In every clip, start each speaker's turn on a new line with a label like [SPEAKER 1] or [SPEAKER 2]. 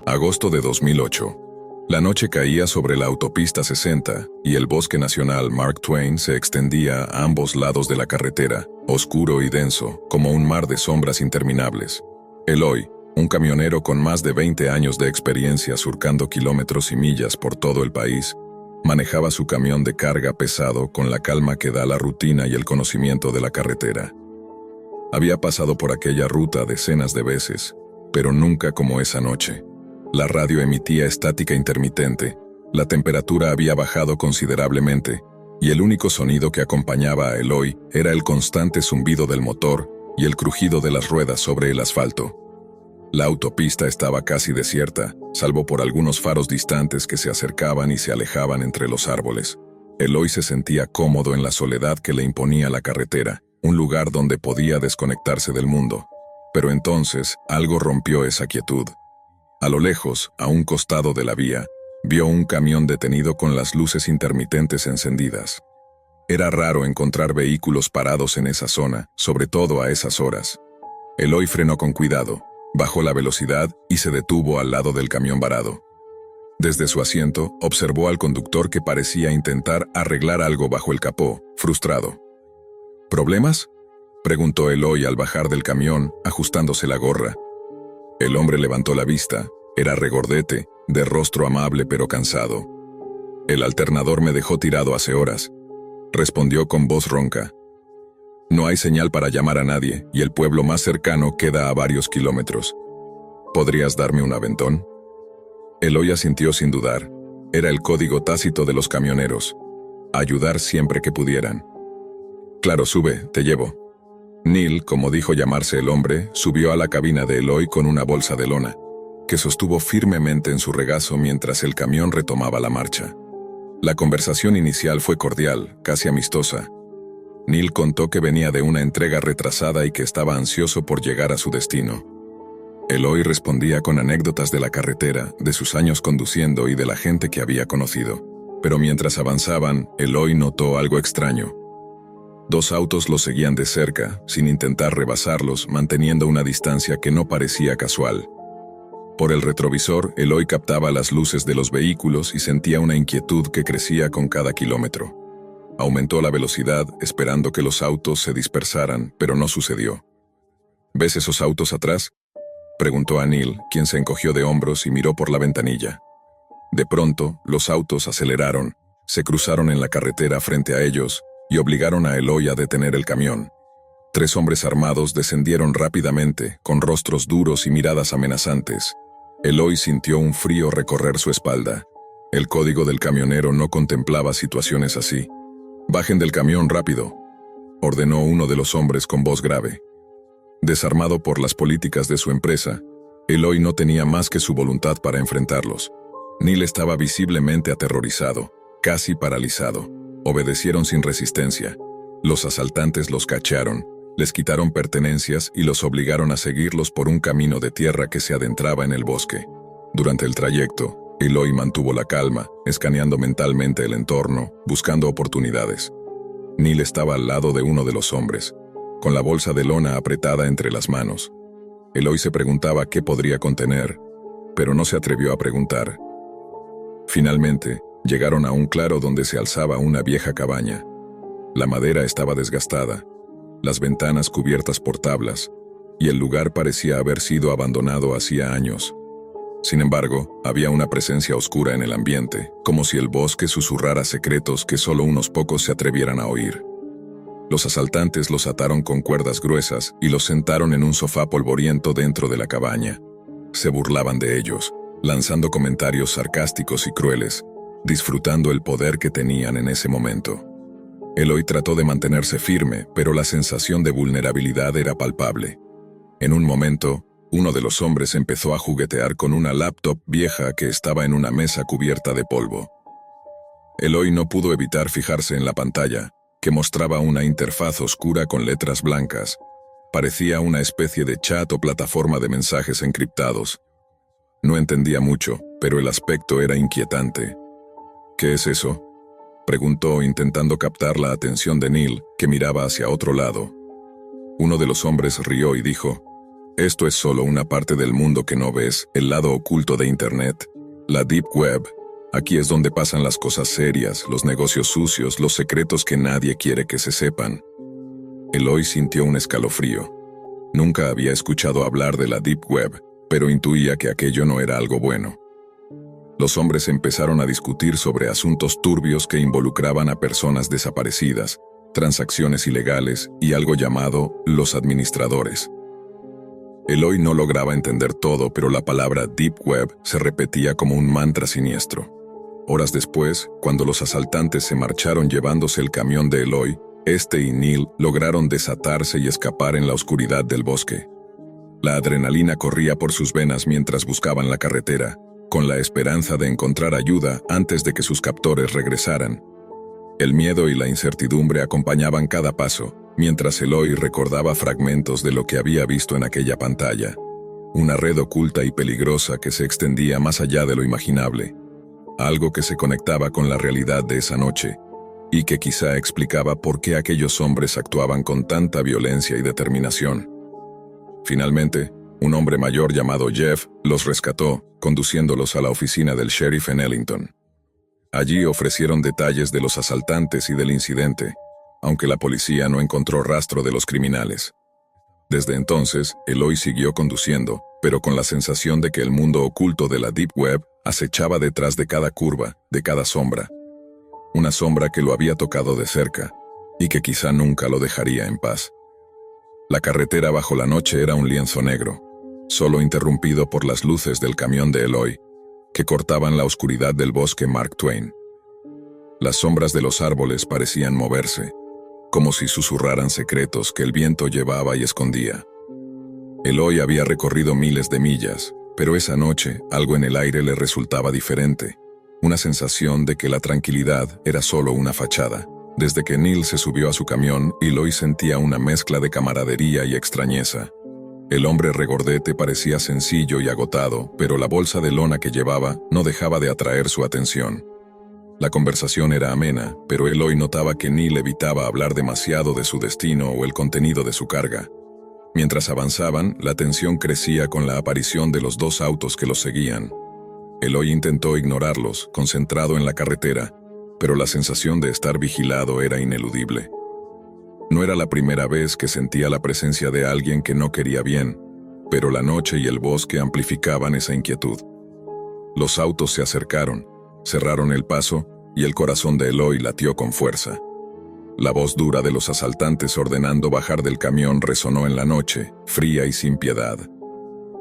[SPEAKER 1] Agosto de 2008. La noche caía sobre la autopista 60 y el bosque nacional Mark Twain se extendía a ambos lados de la carretera, oscuro y denso, como un mar de sombras interminables. Eloy, un camionero con más de 20 años de experiencia surcando kilómetros y millas por todo el país, manejaba su camión de carga pesado con la calma que da la rutina y el conocimiento de la carretera. Había pasado por aquella ruta decenas de veces, pero nunca como esa noche. La radio emitía estática intermitente, la temperatura había bajado considerablemente, y el único sonido que acompañaba a Eloy era el constante zumbido del motor y el crujido de las ruedas sobre el asfalto. La autopista estaba casi desierta, salvo por algunos faros distantes que se acercaban y se alejaban entre los árboles. Eloy se sentía cómodo en la soledad que le imponía la carretera, un lugar donde podía desconectarse del mundo. Pero entonces algo rompió esa quietud. A lo lejos, a un costado de la vía, vio un camión detenido con las luces intermitentes encendidas. Era raro encontrar vehículos parados en esa zona, sobre todo a esas horas. Eloy frenó con cuidado, bajó la velocidad y se detuvo al lado del camión varado. Desde su asiento, observó al conductor que parecía intentar arreglar algo bajo el capó, frustrado. ¿Problemas?, preguntó Eloy al bajar del camión, ajustándose la gorra. El hombre levantó la vista. Era regordete, de rostro amable pero cansado. El alternador me dejó tirado hace horas, respondió con voz ronca. No hay señal para llamar a nadie y el pueblo más cercano queda a varios kilómetros. ¿Podrías darme un aventón? Eloy asintió sin dudar. Era el código tácito de los camioneros. Ayudar siempre que pudieran. Claro, sube, te llevo. Neil, como dijo llamarse el hombre, subió a la cabina de Eloy con una bolsa de lona, que sostuvo firmemente en su regazo mientras el camión retomaba la marcha. La conversación inicial fue cordial, casi amistosa. Neil contó que venía de una entrega retrasada y que estaba ansioso por llegar a su destino. Eloy respondía con anécdotas de la carretera, de sus años conduciendo y de la gente que había conocido. Pero mientras avanzaban, Eloy notó algo extraño. Dos autos los seguían de cerca, sin intentar rebasarlos, manteniendo una distancia que no parecía casual. Por el retrovisor, Eloy captaba las luces de los vehículos y sentía una inquietud que crecía con cada kilómetro. Aumentó la velocidad, esperando que los autos se dispersaran, pero no sucedió. ¿Ves esos autos atrás?, preguntó a Neil, quien se encogió de hombros y miró por la ventanilla. De pronto, los autos aceleraron, se cruzaron en la carretera frente a ellos, y obligaron a Eloy a detener el camión. 3 hombres armados descendieron rápidamente, con rostros duros y miradas amenazantes. Eloy sintió un frío recorrer su espalda. El código del camionero no contemplaba situaciones así. «Bajen del camión rápido», ordenó uno de los hombres con voz grave. Desarmado por las políticas de su empresa, Eloy no tenía más que su voluntad para enfrentarlos. Neil estaba visiblemente aterrorizado, casi paralizado. Obedecieron sin resistencia. Los asaltantes los cacharon, les quitaron pertenencias y los obligaron a seguirlos por un camino de tierra que se adentraba en el bosque. Durante el trayecto, Eloy mantuvo la calma, escaneando mentalmente el entorno, buscando oportunidades. Neil estaba al lado de uno de los hombres, con la bolsa de lona apretada entre las manos. Eloy se preguntaba qué podría contener, pero no se atrevió a preguntar. Finalmente, llegaron a un claro donde se alzaba una vieja cabaña. La madera estaba desgastada, las ventanas cubiertas por tablas, y el lugar parecía haber sido abandonado hacía años. Sin embargo, había una presencia oscura en el ambiente, como si el bosque susurrara secretos que solo unos pocos se atrevieran a oír. Los asaltantes los ataron con cuerdas gruesas y los sentaron en un sofá polvoriento dentro de la cabaña. Se burlaban de ellos, lanzando comentarios sarcásticos y crueles, disfrutando el poder que tenían en ese momento. Eloy trató de mantenerse firme, pero la sensación de vulnerabilidad era palpable. En un momento, uno de los hombres empezó a juguetear con una laptop vieja que estaba en una mesa cubierta de polvo. Eloy no pudo evitar fijarse en la pantalla, que mostraba una interfaz oscura con letras blancas. Parecía una especie de chat o plataforma de mensajes encriptados. No entendía mucho, pero el aspecto era inquietante. ¿Qué es eso?, preguntó, intentando captar la atención de Neil, que miraba hacia otro lado. Uno de los hombres rió y dijo: Esto es solo una parte del mundo que no ves, el lado oculto de Internet, la Deep Web. Aquí es donde pasan las cosas serias, los negocios sucios, los secretos que nadie quiere que se sepan. Eloy sintió un escalofrío. Nunca había escuchado hablar de la Deep Web, pero intuía que aquello no era algo bueno. Los hombres empezaron a discutir sobre asuntos turbios que involucraban a personas desaparecidas, transacciones ilegales y algo llamado los administradores. Eloy no lograba entender todo, pero la palabra Deep Web se repetía como un mantra siniestro. Horas después, cuando los asaltantes se marcharon llevándose el camión de Eloy, este y Neil lograron desatarse y escapar en la oscuridad del bosque. La adrenalina corría por sus venas mientras buscaban la carretera, con la esperanza de encontrar ayuda antes de que sus captores regresaran. El miedo y la incertidumbre acompañaban cada paso, mientras Eloy recordaba fragmentos de lo que había visto en aquella pantalla. Una red oculta y peligrosa que se extendía más allá de lo imaginable. Algo que se conectaba con la realidad de esa noche, y que quizá explicaba por qué aquellos hombres actuaban con tanta violencia y determinación. Finalmente, un hombre mayor llamado Jeff los rescató, conduciéndolos a la oficina del sheriff en Ellington. Allí ofrecieron detalles de los asaltantes y del incidente, aunque la policía no encontró rastro de los criminales. Desde entonces, Eloy siguió conduciendo, pero con la sensación de que el mundo oculto de la Deep Web acechaba detrás de cada curva, de cada sombra. Una sombra que lo había tocado de cerca, y que quizá nunca lo dejaría en paz. La carretera bajo la noche era un lienzo negro, solo interrumpido por las luces del camión de Eloy, que cortaban la oscuridad del bosque Mark Twain. Las sombras de los árboles parecían moverse, como si susurraran secretos que el viento llevaba y escondía. Eloy había recorrido miles de millas, pero esa noche algo en el aire le resultaba diferente, una sensación de que la tranquilidad era solo una fachada. Desde que Neil se subió a su camión, Eloy sentía una mezcla de camaradería y extrañeza. El hombre regordete parecía sencillo y agotado, pero la bolsa de lona que llevaba no dejaba de atraer su atención. La conversación era amena, pero Eloy notaba que Neil evitaba hablar demasiado de su destino o el contenido de su carga. Mientras avanzaban, la tensión crecía con la aparición de los dos autos que los seguían. Eloy intentó ignorarlos, concentrado en la carretera, pero la sensación de estar vigilado era ineludible. No era la primera vez que sentía la presencia de alguien que no quería bien, pero la noche y el bosque amplificaban esa inquietud. Los autos se acercaron, cerraron el paso, y el corazón de Eloy latió con fuerza. La voz dura de los asaltantes ordenando bajar del camión resonó en la noche, fría y sin piedad.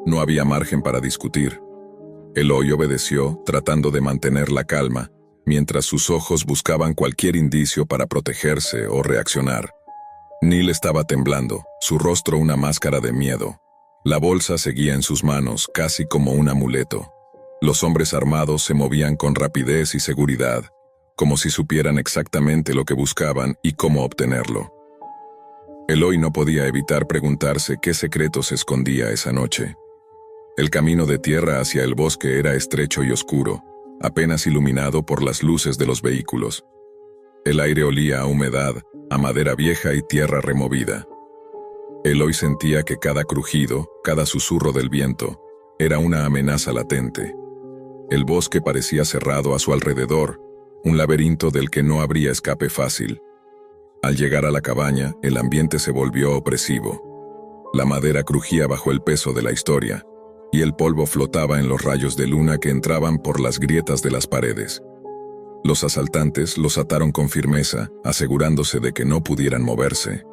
[SPEAKER 1] No había margen para discutir. Eloy obedeció, tratando de mantener la calma, mientras sus ojos buscaban cualquier indicio para protegerse o reaccionar. Neil estaba temblando, su rostro una máscara de miedo. La bolsa seguía en sus manos, casi como un amuleto. Los hombres armados se movían con rapidez y seguridad, como si supieran exactamente lo que buscaban y cómo obtenerlo. Eloy no podía evitar preguntarse qué secreto se escondía esa noche. El camino de tierra hacia el bosque era estrecho y oscuro, apenas iluminado por las luces de los vehículos. El aire olía a humedad, a madera vieja y tierra removida. Eloy sentía que cada crujido, cada susurro del viento, era una amenaza latente. El bosque parecía cerrado a su alrededor, un laberinto del que no habría escape fácil. Al llegar a la cabaña, el ambiente se volvió opresivo. La madera crujía bajo el peso de la historia, y el polvo flotaba en los rayos de luna que entraban por las grietas de las paredes. Los asaltantes los ataron con firmeza, asegurándose de que no pudieran moverse.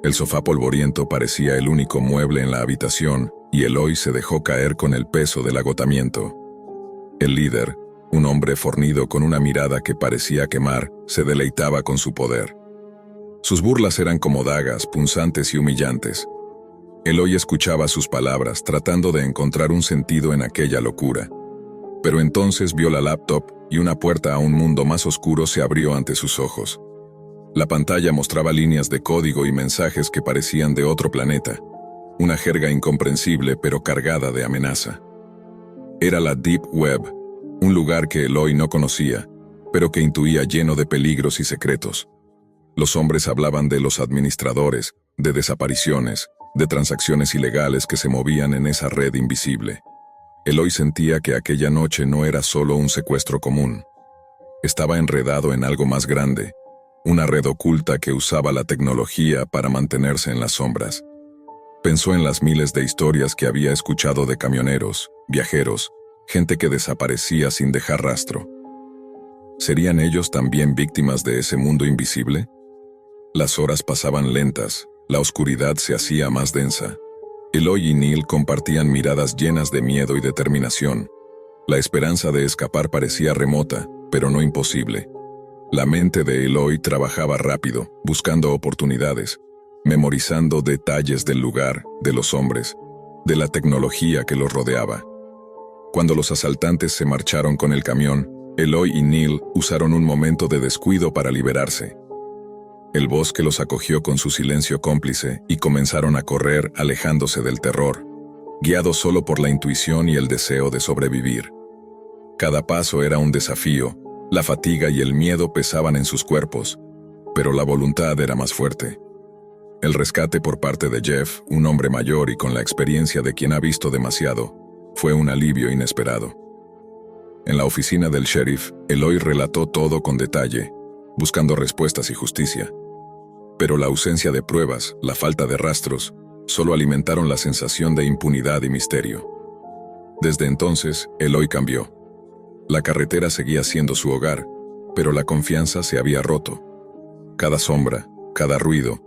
[SPEAKER 1] El sofá polvoriento parecía el único mueble en la habitación, y Eloy se dejó caer con el peso del agotamiento. El líder, un hombre fornido con una mirada que parecía quemar, se deleitaba con su poder. Sus burlas eran como dagas, punzantes y humillantes. Eloy escuchaba sus palabras, tratando de encontrar un sentido en aquella locura. Pero entonces vio la laptop y una puerta a un mundo más oscuro se abrió ante sus ojos. La pantalla mostraba líneas de código y mensajes que parecían de otro planeta, una jerga incomprensible pero cargada de amenaza. Era la Deep Web, un lugar que Eloy no conocía, pero que intuía lleno de peligros y secretos. Los hombres hablaban de los administradores, de desapariciones, de transacciones ilegales que se movían en esa red invisible. Eloy sentía que aquella noche no era solo un secuestro común. Estaba enredado en algo más grande, una red oculta que usaba la tecnología para mantenerse en las sombras. Pensó en las miles de historias que había escuchado de camioneros, viajeros, gente que desaparecía sin dejar rastro. ¿Serían ellos también víctimas de ese mundo invisible? Las horas pasaban lentas, la oscuridad se hacía más densa. Eloy y Neil compartían miradas llenas de miedo y determinación. La esperanza de escapar parecía remota, pero no imposible. La mente de Eloy trabajaba rápido, buscando oportunidades, memorizando detalles del lugar, de los hombres, de la tecnología que los rodeaba. Cuando los asaltantes se marcharon con el camión, Eloy y Neil usaron un momento de descuido para liberarse. El bosque los acogió con su silencio cómplice y comenzaron a correr alejándose del terror, guiados solo por la intuición y el deseo de sobrevivir. Cada paso era un desafío, la fatiga y el miedo pesaban en sus cuerpos, pero la voluntad era más fuerte. El rescate por parte de Jeff, un hombre mayor y con la experiencia de quien ha visto demasiado, fue un alivio inesperado. En la oficina del sheriff, Eloy relató todo con detalle, buscando respuestas y justicia. Pero la ausencia de pruebas, la falta de rastros, solo alimentaron la sensación de impunidad y misterio. Desde entonces, Eloy cambió. La carretera seguía siendo su hogar, pero la confianza se había roto. Cada sombra, cada ruido,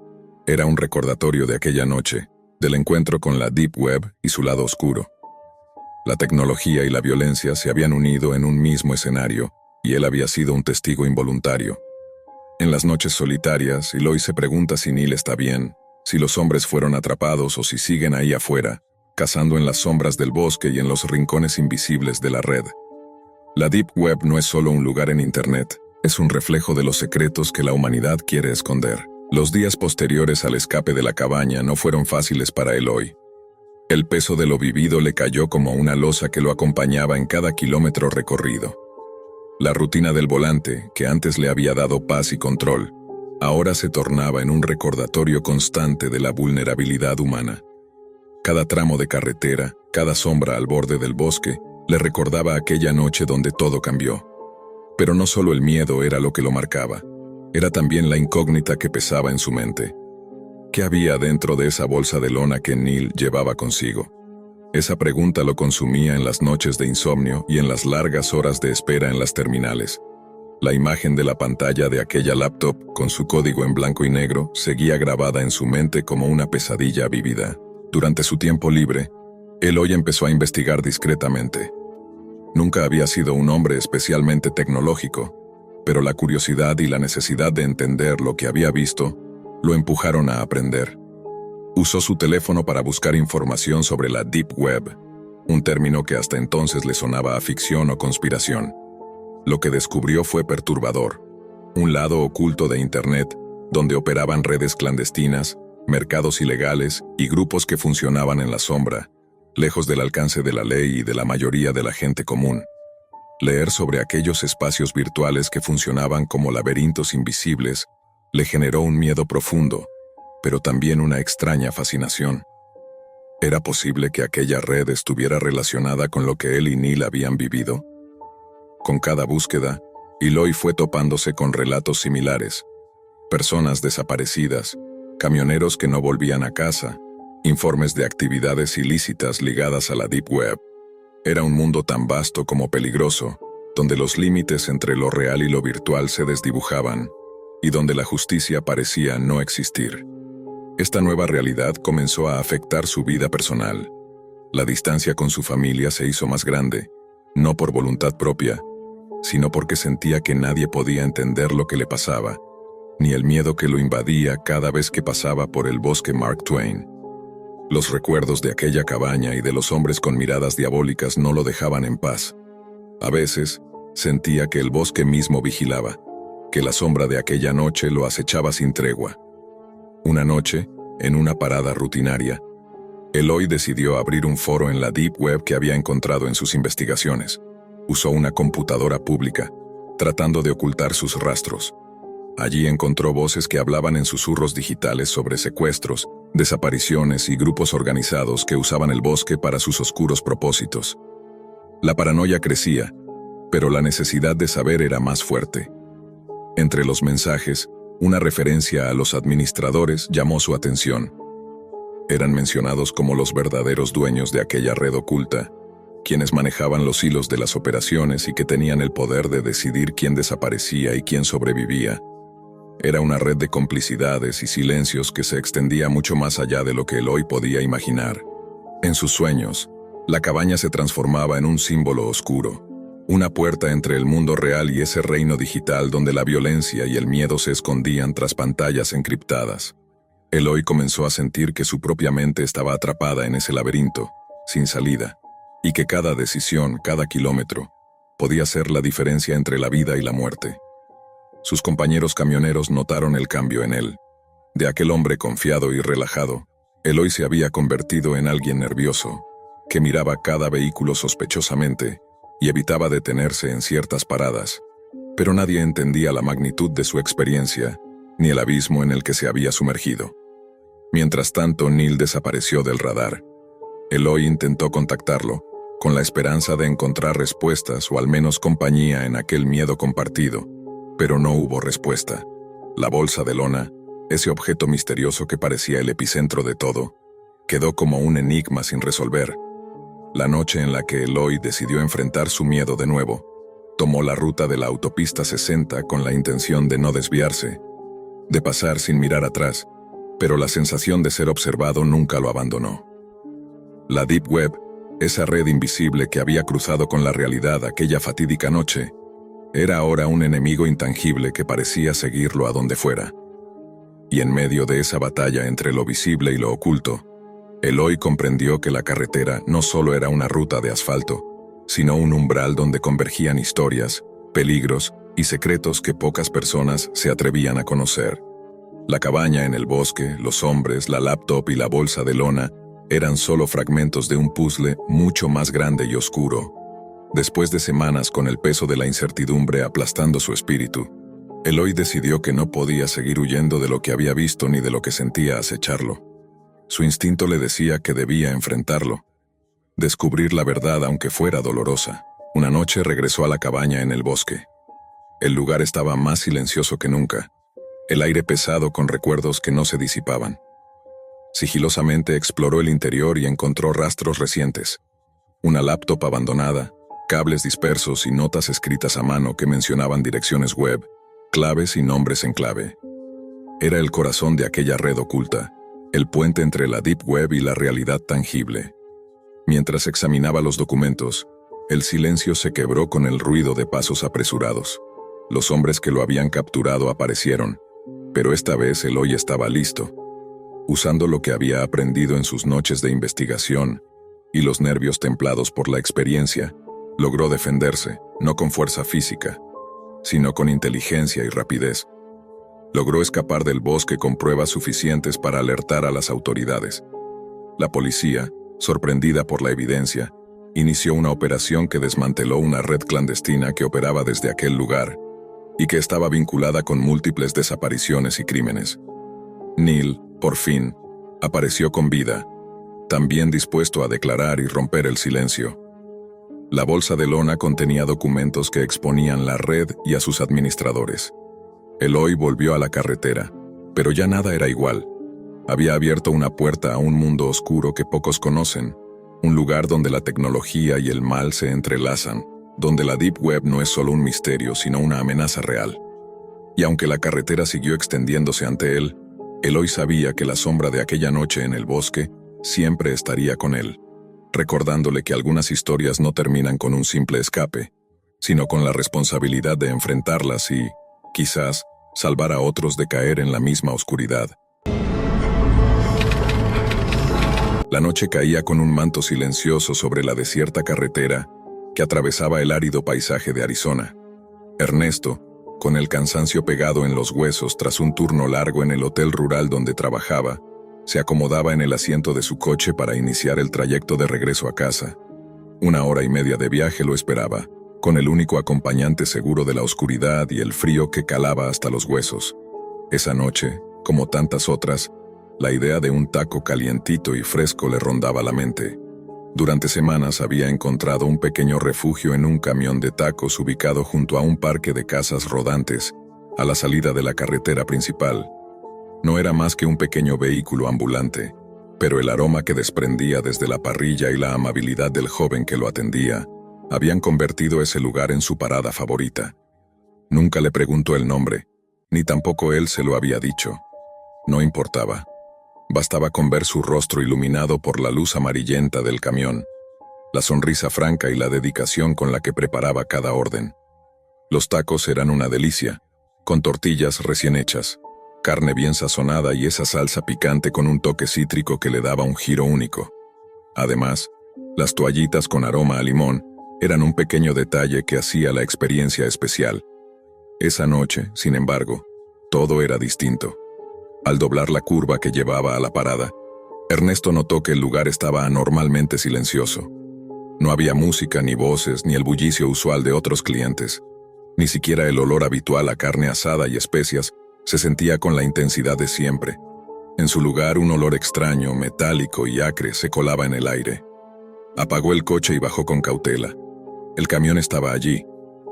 [SPEAKER 1] era un recordatorio de aquella noche, del encuentro con la Deep Web y su lado oscuro. La tecnología y la violencia se habían unido en un mismo escenario, y él había sido un testigo involuntario. En las noches solitarias, Eloy se pregunta si Neil está bien, si los hombres fueron atrapados o si siguen ahí afuera, cazando en las sombras del bosque y en los rincones invisibles de la red. La Deep Web no es solo un lugar en Internet, es un reflejo de los secretos que la humanidad quiere esconder. Los días posteriores al escape de la cabaña no fueron fáciles para Eloy. El peso de lo vivido le cayó como una losa que lo acompañaba en cada kilómetro recorrido. La rutina del volante, que antes le había dado paz y control, ahora se tornaba en un recordatorio constante de la vulnerabilidad humana. Cada tramo de carretera, cada sombra al borde del bosque, le recordaba aquella noche donde todo cambió. Pero no solo el miedo era lo que lo marcaba, era también la incógnita que pesaba en su mente. ¿Qué había dentro de esa bolsa de lona que Neil llevaba consigo? Esa pregunta lo consumía en las noches de insomnio y en las largas horas de espera en las terminales. La imagen de la pantalla de aquella laptop, con su código en blanco y negro, seguía grabada en su mente como una pesadilla vívida. Durante su tiempo libre, Eloy empezó a investigar discretamente. Nunca había sido un hombre especialmente tecnológico, pero la curiosidad y la necesidad de entender lo que había visto lo empujaron a aprender. Usó su teléfono para buscar información sobre la Deep Web, un término que hasta entonces le sonaba a ficción o conspiración. Lo que descubrió fue perturbador. Un lado oculto de Internet, donde operaban redes clandestinas, mercados ilegales y grupos que funcionaban en la sombra, lejos del alcance de la ley y de la mayoría de la gente común. Leer sobre aquellos espacios virtuales que funcionaban como laberintos invisibles le generó un miedo profundo, pero también una extraña fascinación. ¿Era posible que aquella red estuviera relacionada con lo que él y Neil habían vivido? Con cada búsqueda, Eloy fue topándose con relatos similares. Personas desaparecidas, camioneros que no volvían a casa, informes de actividades ilícitas ligadas a la Deep Web. Era un mundo tan vasto como peligroso, donde los límites entre lo real y lo virtual se desdibujaban, y donde la justicia parecía no existir. Esta nueva realidad comenzó a afectar su vida personal. La distancia con su familia se hizo más grande, no por voluntad propia, sino porque sentía que nadie podía entender lo que le pasaba, ni el miedo que lo invadía cada vez que pasaba por el bosque Mark Twain. Los recuerdos de aquella cabaña y de los hombres con miradas diabólicas no lo dejaban en paz. A veces, sentía que el bosque mismo vigilaba, que la sombra de aquella noche lo acechaba sin tregua. Una noche, en una parada rutinaria, Eloy decidió abrir un foro en la Deep Web que había encontrado en sus investigaciones. Usó una computadora pública, tratando de ocultar sus rastros. Allí encontró voces que hablaban en susurros digitales sobre secuestros, desapariciones y grupos organizados que usaban el bosque para sus oscuros propósitos. La paranoia crecía, pero la necesidad de saber era más fuerte. Entre los mensajes, una referencia a los administradores llamó su atención. Eran mencionados como los verdaderos dueños de aquella red oculta, quienes manejaban los hilos de las operaciones y que tenían el poder de decidir quién desaparecía y quién sobrevivía. Era una red de complicidades y silencios que se extendía mucho más allá de lo que Eloy podía imaginar. En sus sueños, la cabaña se transformaba en un símbolo oscuro, una puerta entre el mundo real y ese reino digital donde la violencia y el miedo se escondían tras pantallas encriptadas. Eloy comenzó a sentir que su propia mente estaba atrapada en ese laberinto, sin salida, y que cada decisión, cada kilómetro, podía ser la diferencia entre la vida y la muerte. Sus compañeros camioneros notaron el cambio en él. De aquel hombre confiado y relajado, Eloy se había convertido en alguien nervioso, que miraba cada vehículo sospechosamente y evitaba detenerse en ciertas paradas, pero nadie entendía la magnitud de su experiencia ni el abismo en el que se había sumergido. Mientras tanto, Neil desapareció del radar. Eloy intentó contactarlo, con la esperanza de encontrar respuestas o al menos compañía en aquel miedo compartido, pero no hubo respuesta. La bolsa de lona, ese objeto misterioso que parecía el epicentro de todo, quedó como un enigma sin resolver. La noche en la que Eloy decidió enfrentar su miedo de nuevo, tomó la ruta de la autopista 60 con la intención de no desviarse, de pasar sin mirar atrás, pero la sensación de ser observado nunca lo abandonó. La Deep Web, esa red invisible que había cruzado con la realidad aquella fatídica noche, era ahora un enemigo intangible que parecía seguirlo a donde fuera. Y en medio de esa batalla entre lo visible y lo oculto, Eloy comprendió que la carretera no solo era una ruta de asfalto, sino un umbral donde convergían historias, peligros y secretos que pocas personas se atrevían a conocer. La cabaña en el bosque, los hombres, la laptop y la bolsa de lona eran solo fragmentos de un puzzle mucho más grande y oscuro. Después de semanas con el peso de la incertidumbre aplastando su espíritu, Eloy decidió que no podía seguir huyendo de lo que había visto ni de lo que sentía acecharlo. Su instinto le decía que debía enfrentarlo, descubrir la verdad aunque fuera dolorosa. Una noche regresó a la cabaña en el bosque. El lugar estaba más silencioso que nunca, el aire pesado con recuerdos que no se disipaban. Sigilosamente exploró el interior y encontró rastros recientes. Una laptop abandonada, cables dispersos y notas escritas a mano que mencionaban direcciones web, claves y nombres en clave. Era el corazón de aquella red oculta, el puente entre la Deep Web y la realidad tangible. Mientras examinaba los documentos, el silencio se quebró con el ruido de pasos apresurados. Los hombres que lo habían capturado aparecieron, pero esta vez Eloy estaba listo. Usando lo que había aprendido en sus noches de investigación y los nervios templados por la experiencia, logró defenderse, no con fuerza física, sino con inteligencia y rapidez. Logró escapar del bosque con pruebas suficientes para alertar a las autoridades. La policía, sorprendida por la evidencia, inició una operación que desmanteló una red clandestina que operaba desde aquel lugar y que estaba vinculada con múltiples desapariciones y crímenes. Neil, por fin, apareció con vida, también dispuesto a declarar y romper el silencio. La bolsa de lona contenía documentos que exponían la red y a sus administradores. Eloy volvió a la carretera, pero ya nada era igual. Había abierto una puerta a un mundo oscuro que pocos conocen, un lugar donde la tecnología y el mal se entrelazan, donde la Deep Web no es solo un misterio, sino una amenaza real. Y aunque la carretera siguió extendiéndose ante él, Eloy sabía que la sombra de aquella noche en el bosque siempre estaría con él, recordándole que algunas historias no terminan con un simple escape, sino con la responsabilidad de enfrentarlas y, quizás, salvar a otros de caer en la misma oscuridad. La noche caía con un manto silencioso sobre la desierta carretera que atravesaba el árido paisaje de Arizona. Ernesto, con el cansancio pegado en los huesos tras un turno largo en el hotel rural donde trabajaba, se acomodaba en el asiento de su coche para iniciar el trayecto de regreso a casa. 1 hora y media de viaje lo esperaba, con el único acompañante seguro de la oscuridad y el frío que calaba hasta los huesos. Esa noche, como tantas otras, La idea de un taco calientito y fresco le rondaba la mente. Durante semanas había encontrado un pequeño refugio en un camión de tacos ubicado junto a un parque de casas rodantes, a la salida de la carretera principal. No era más que un pequeño vehículo ambulante, pero el aroma que desprendía desde la parrilla y la amabilidad del joven que lo atendía habían convertido ese lugar en su parada favorita. Nunca le preguntó el nombre, ni tampoco él se lo había dicho. No importaba. Bastaba con ver su rostro iluminado por la luz amarillenta del camión, la sonrisa franca y la dedicación con la que preparaba cada orden. Los tacos eran una delicia, con tortillas recién hechas, carne bien sazonada y esa salsa picante con un toque cítrico que le daba un giro único. Además, las toallitas con aroma a limón eran un pequeño detalle que hacía la experiencia especial. Esa noche, sin embargo, todo era distinto. Al doblar la curva que llevaba a la parada, Ernesto notó que el lugar estaba anormalmente silencioso. No había música, ni voces, ni el bullicio usual de otros clientes. Ni siquiera el olor habitual a carne asada y especias se sentía con la intensidad de siempre. En su lugar, un olor extraño, metálico y acre se colaba en el aire. Apagó el coche y bajó con cautela. El camión estaba allí,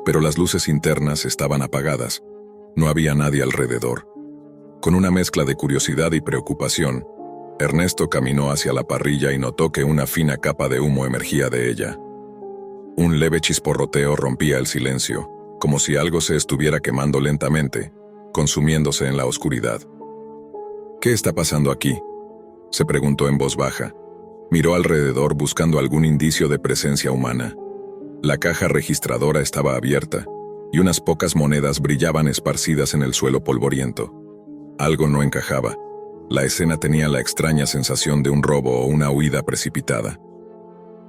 [SPEAKER 1] pero las luces internas estaban apagadas. No había nadie alrededor. Con una mezcla de curiosidad y preocupación, Ernesto caminó hacia la parrilla y notó que una fina capa de humo emergía de ella. Un leve chisporroteo rompía el silencio, como si algo se estuviera quemando lentamente, consumiéndose en la oscuridad. ¿Qué está pasando aquí?, se preguntó en voz baja. Miró alrededor buscando algún indicio de presencia humana. La caja registradora estaba abierta, y unas pocas monedas brillaban esparcidas en el suelo polvoriento. Algo no encajaba. La escena tenía la extraña sensación de un robo o una huida precipitada.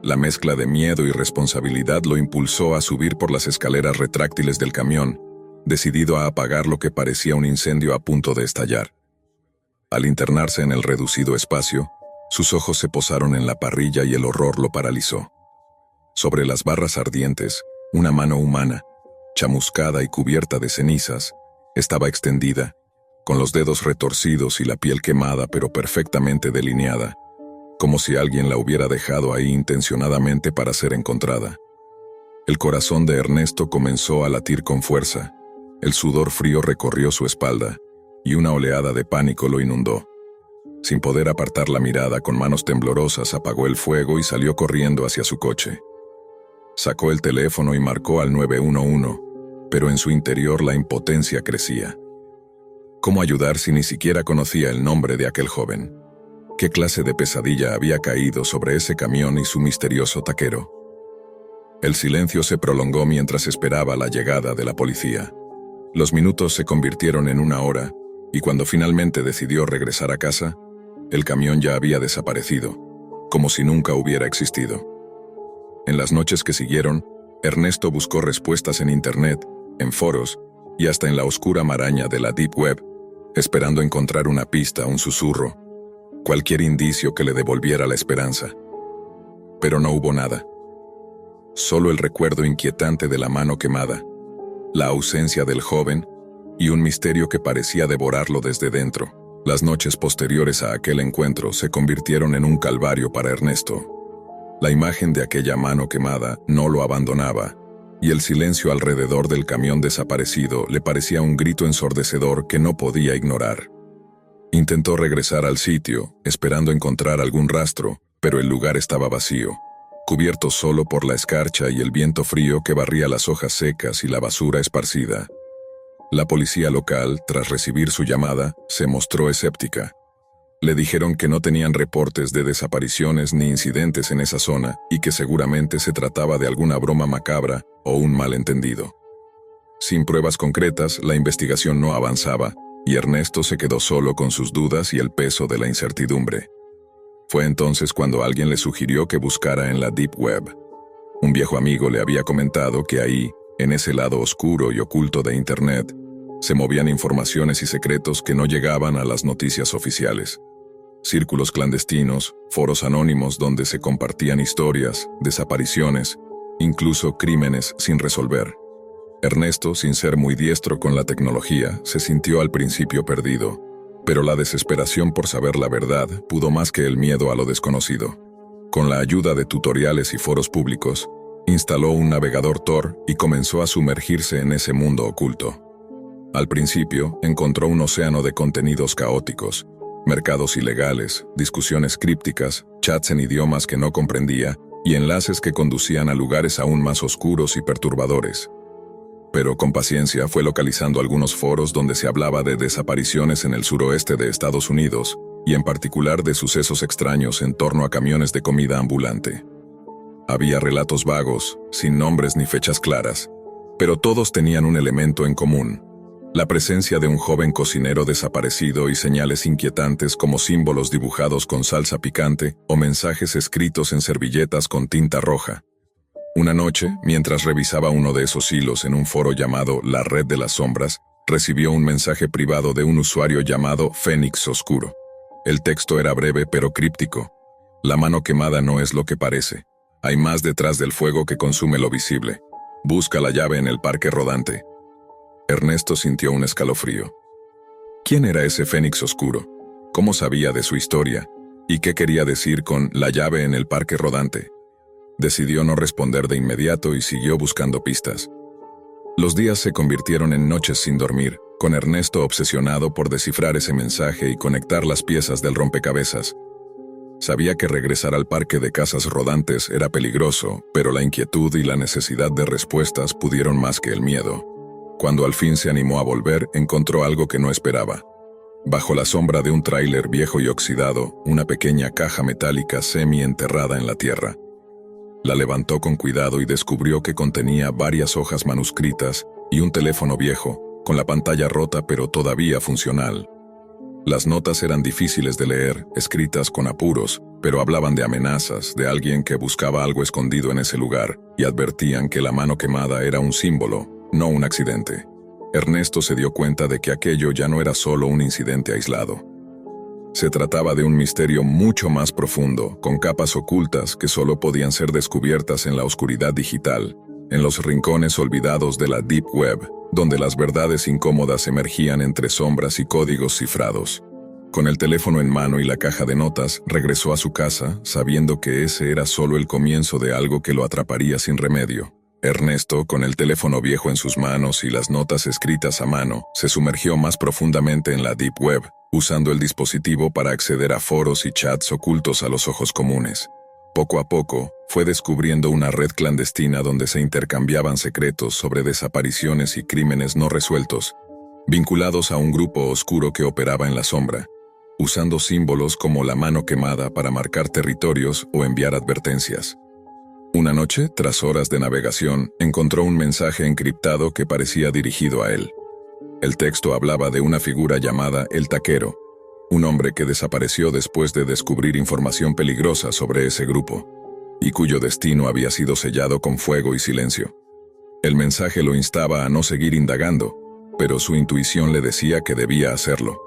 [SPEAKER 1] La mezcla de miedo y responsabilidad lo impulsó a subir por las escaleras retráctiles del camión, decidido a apagar lo que parecía un incendio a punto de estallar. Al internarse en el reducido espacio, sus ojos se posaron en la parrilla y el horror lo paralizó. Sobre las barras ardientes, una mano humana, chamuscada y cubierta de cenizas, estaba extendida, con los dedos retorcidos y la piel quemada pero perfectamente delineada, como si alguien la hubiera dejado ahí intencionadamente para ser encontrada. El corazón de Ernesto comenzó a latir con fuerza, el sudor frío recorrió su espalda, y una oleada de pánico lo inundó. Sin poder apartar la mirada, con manos temblorosas apagó el fuego y salió corriendo hacia su coche. Sacó el teléfono y marcó al 911, pero en su interior la impotencia crecía. ¿Cómo ayudar si ni siquiera conocía el nombre de aquel joven? ¿Qué clase de pesadilla había caído sobre ese camión y su misterioso taquero? El silencio se prolongó mientras esperaba la llegada de la policía. Los minutos se convirtieron en una hora, y cuando finalmente decidió regresar a casa, el camión ya había desaparecido, como si nunca hubiera existido. En las noches que siguieron, Ernesto buscó respuestas en Internet, en foros, y hasta en la oscura maraña de la Deep Web, esperando encontrar una pista, un susurro, cualquier indicio que le devolviera la esperanza. Pero no hubo nada. Solo el recuerdo inquietante de la mano quemada, la ausencia del joven y un misterio que parecía devorarlo desde dentro. Las noches posteriores a aquel encuentro se convirtieron en un calvario para Ernesto. La imagen de aquella mano quemada no lo abandonaba, y el silencio alrededor del camión desaparecido le parecía un grito ensordecedor que no podía ignorar. Intentó regresar al sitio, esperando encontrar algún rastro, pero el lugar estaba vacío, cubierto solo por la escarcha y el viento frío que barría las hojas secas y la basura esparcida. La policía local, tras recibir su llamada, se mostró escéptica. Le dijeron que no tenían reportes de desapariciones ni incidentes en esa zona y que seguramente se trataba de alguna broma macabra o un malentendido. Sin pruebas concretas, la investigación no avanzaba y Ernesto se quedó solo con sus dudas y el peso de la incertidumbre. Fue entonces cuando alguien le sugirió que buscara en la Deep Web. Un viejo amigo le había comentado que ahí, en ese lado oscuro y oculto de Internet, se movían informaciones y secretos que no llegaban a las noticias oficiales. Círculos clandestinos, foros anónimos donde se compartían historias, desapariciones, incluso crímenes sin resolver. Ernesto, sin ser muy diestro con la tecnología, se sintió al principio perdido. Pero la desesperación por saber la verdad pudo más que el miedo a lo desconocido. Con la ayuda de tutoriales y foros públicos, instaló un navegador Tor y comenzó a sumergirse en ese mundo oculto. Al principio, encontró un océano de contenidos caóticos, mercados ilegales, discusiones crípticas, chats en idiomas que no comprendía y enlaces que conducían a lugares aún más oscuros y perturbadores. Pero con paciencia fue localizando algunos foros donde se hablaba de desapariciones en el suroeste de Estados Unidos y en particular de sucesos extraños en torno a camiones de comida ambulante. Había relatos vagos, sin nombres ni fechas claras, pero todos tenían un elemento en común: la presencia de un joven cocinero desaparecido y señales inquietantes como símbolos dibujados con salsa picante o mensajes escritos en servilletas con tinta roja. Una noche, mientras revisaba uno de esos hilos en un foro llamado La Red de las Sombras, recibió un mensaje privado de un usuario llamado Fénix Oscuro. El texto era breve pero críptico. La mano quemada no es lo que parece. Hay más detrás del fuego que consume lo visible. Busca la llave en el parque rodante. Ernesto sintió un escalofrío. ¿Quién era ese Fénix Oscuro? ¿Cómo sabía de su historia? ¿Y qué quería decir con la llave en el parque rodante? Decidió no responder de inmediato y siguió buscando pistas. Los días se convirtieron en noches sin dormir, con Ernesto obsesionado por descifrar ese mensaje y conectar las piezas del rompecabezas. Sabía que regresar al parque de casas rodantes era peligroso, pero la inquietud y la necesidad de respuestas pudieron más que el miedo. Cuando al fin se animó a volver, encontró algo que no esperaba. Bajo la sombra de un tráiler viejo y oxidado, una pequeña caja metálica semi-enterrada en la tierra. La levantó con cuidado y descubrió que contenía varias hojas manuscritas y un teléfono viejo, con la pantalla rota pero todavía funcional. Las notas eran difíciles de leer, escritas con apuros, pero hablaban de amenazas, de alguien que buscaba algo escondido en ese lugar, y advertían que la mano quemada era un símbolo, no un accidente. Ernesto se dio cuenta de que aquello ya no era solo un incidente aislado. Se trataba de un misterio mucho más profundo, con capas ocultas que solo podían ser descubiertas en la oscuridad digital, en los rincones olvidados de la Deep Web, donde las verdades incómodas emergían entre sombras y códigos cifrados. Con el teléfono en mano y la caja de notas, regresó a su casa, sabiendo que ese era solo el comienzo de algo que lo atraparía sin remedio. Ernesto, con el teléfono viejo en sus manos y las notas escritas a mano, se sumergió más profundamente en la Deep Web, usando el dispositivo para acceder a foros y chats ocultos a los ojos comunes. Poco a poco, fue descubriendo una red clandestina donde se intercambiaban secretos sobre desapariciones y crímenes no resueltos, vinculados a un grupo oscuro que operaba en la sombra, usando símbolos como la mano quemada para marcar territorios o enviar advertencias. Una noche, tras horas de navegación, encontró un mensaje encriptado que parecía dirigido a él. El texto hablaba de una figura llamada El Taquero, un hombre que desapareció después de descubrir información peligrosa sobre ese grupo, y cuyo destino había sido sellado con fuego y silencio. El mensaje lo instaba a no seguir indagando, pero su intuición le decía que debía hacerlo.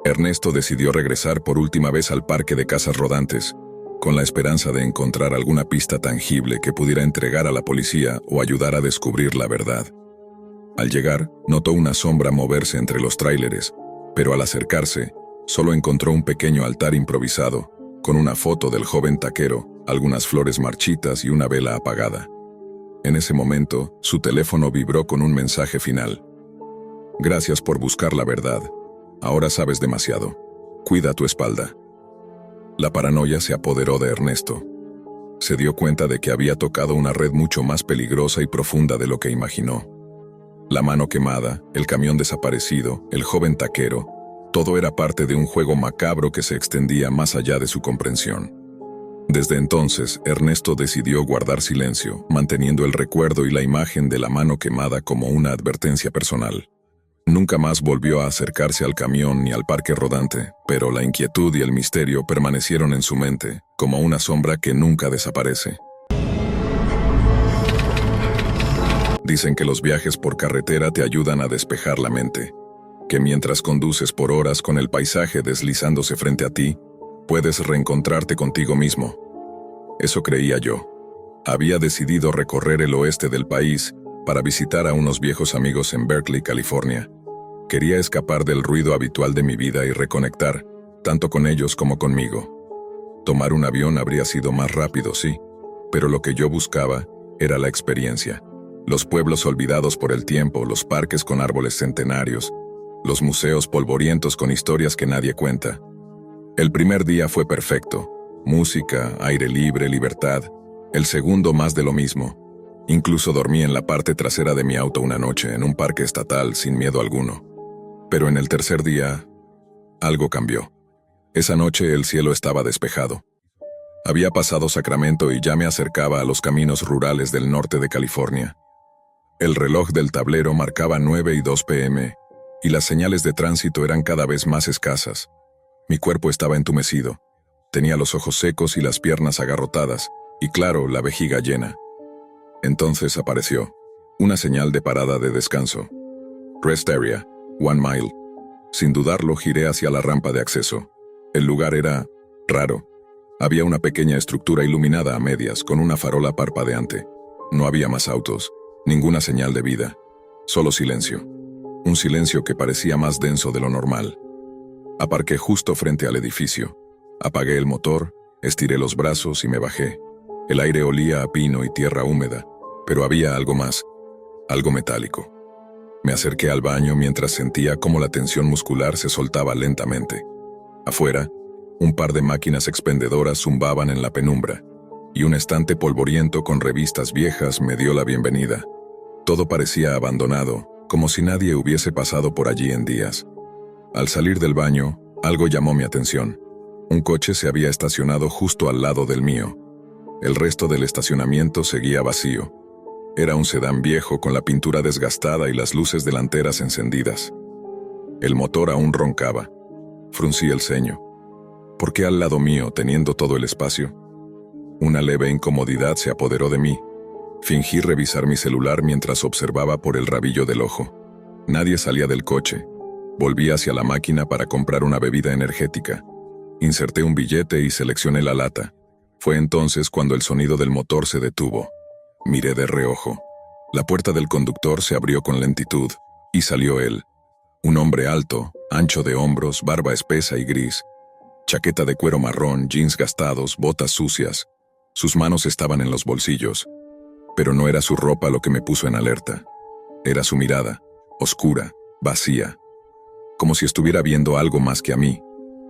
[SPEAKER 1] Ernesto decidió regresar por última vez al parque de casas rodantes, con la esperanza de encontrar alguna pista tangible que pudiera entregar a la policía o ayudar a descubrir la verdad. Al llegar, notó una sombra moverse entre los tráileres, pero al acercarse, solo encontró un pequeño altar improvisado, con una foto del joven taquero, algunas flores marchitas y una vela apagada. En ese momento, su teléfono vibró con un mensaje final. Gracias por buscar la verdad. Ahora sabes demasiado. Cuida tu espalda. La paranoia se apoderó de Ernesto. Se dio cuenta de que había tocado una red mucho más peligrosa y profunda de lo que imaginó. La mano quemada, el camión desaparecido, el joven taquero, todo era parte de un juego macabro que se extendía más allá de su comprensión. Desde entonces, Ernesto decidió guardar silencio, manteniendo el recuerdo y la imagen de la mano quemada como una advertencia personal. Nunca más volvió a acercarse al camión ni al parque rodante, pero la inquietud y el misterio permanecieron en su mente, como una sombra que nunca desaparece. Dicen que los viajes por carretera te ayudan a despejar la mente, que mientras conduces por horas con el paisaje deslizándose frente a ti, puedes reencontrarte contigo mismo. Eso creía yo. Había decidido recorrer el oeste del país para visitar a unos viejos amigos en Berkeley, California. Quería escapar del ruido habitual de mi vida y reconectar, tanto con ellos como conmigo. Tomar un avión habría sido más rápido, sí, pero lo que yo buscaba era la experiencia. Los pueblos olvidados por el tiempo, los parques con árboles centenarios, los museos polvorientos con historias que nadie cuenta. El primer día fue perfecto. Música, aire libre, libertad. El segundo más de lo mismo. Incluso dormí en la parte trasera de mi auto una noche, en un parque estatal, sin miedo alguno. Pero en el tercer día, algo cambió. Esa noche el cielo estaba despejado. Había pasado Sacramento y ya me acercaba a los caminos rurales del norte de California. El reloj del tablero marcaba 9:02 p.m. y las señales de tránsito eran cada vez más escasas. Mi cuerpo estaba entumecido. Tenía los ojos secos y las piernas agarrotadas, y claro, la vejiga llena. Entonces apareció una señal de parada de descanso. Rest Area, 1 mile. Sin dudarlo, giré hacia la rampa de acceso. El lugar era raro. Había una pequeña estructura iluminada a medias, con una farola parpadeante. No había más autos, ninguna señal de vida. Solo silencio. Un silencio que parecía más denso de lo normal. Aparqué justo frente al edificio. Apagué el motor, estiré los brazos y me bajé. El aire olía a pino y tierra húmeda, pero había algo más, algo metálico. Me acerqué al baño mientras sentía cómo la tensión muscular se soltaba lentamente. Afuera, un par de máquinas expendedoras zumbaban en la penumbra, y un estante polvoriento con revistas viejas me dio la bienvenida. Todo parecía abandonado, como si nadie hubiese pasado por allí en días. Al salir del baño, algo llamó mi atención. Un coche se había estacionado justo al lado del mío. El resto del estacionamiento seguía vacío. Era un sedán viejo con la pintura desgastada y las luces delanteras encendidas. El motor aún roncaba. Fruncí el ceño. ¿Por qué al lado mío, teniendo todo el espacio? Una leve incomodidad se apoderó de mí. Fingí revisar mi celular mientras observaba por el rabillo del ojo. Nadie salía del coche. Volví hacia la máquina para comprar una bebida energética. Inserté un billete y seleccioné la lata. Fue entonces cuando el sonido del motor se detuvo. Miré de reojo. La puerta del conductor se abrió con lentitud, y salió él. Un hombre alto, ancho de hombros, barba espesa y gris. Chaqueta de cuero marrón, jeans gastados, botas sucias. Sus manos estaban en los bolsillos. Pero no era su ropa lo que me puso en alerta. Era su mirada, oscura, vacía. Como si estuviera viendo algo más que a mí.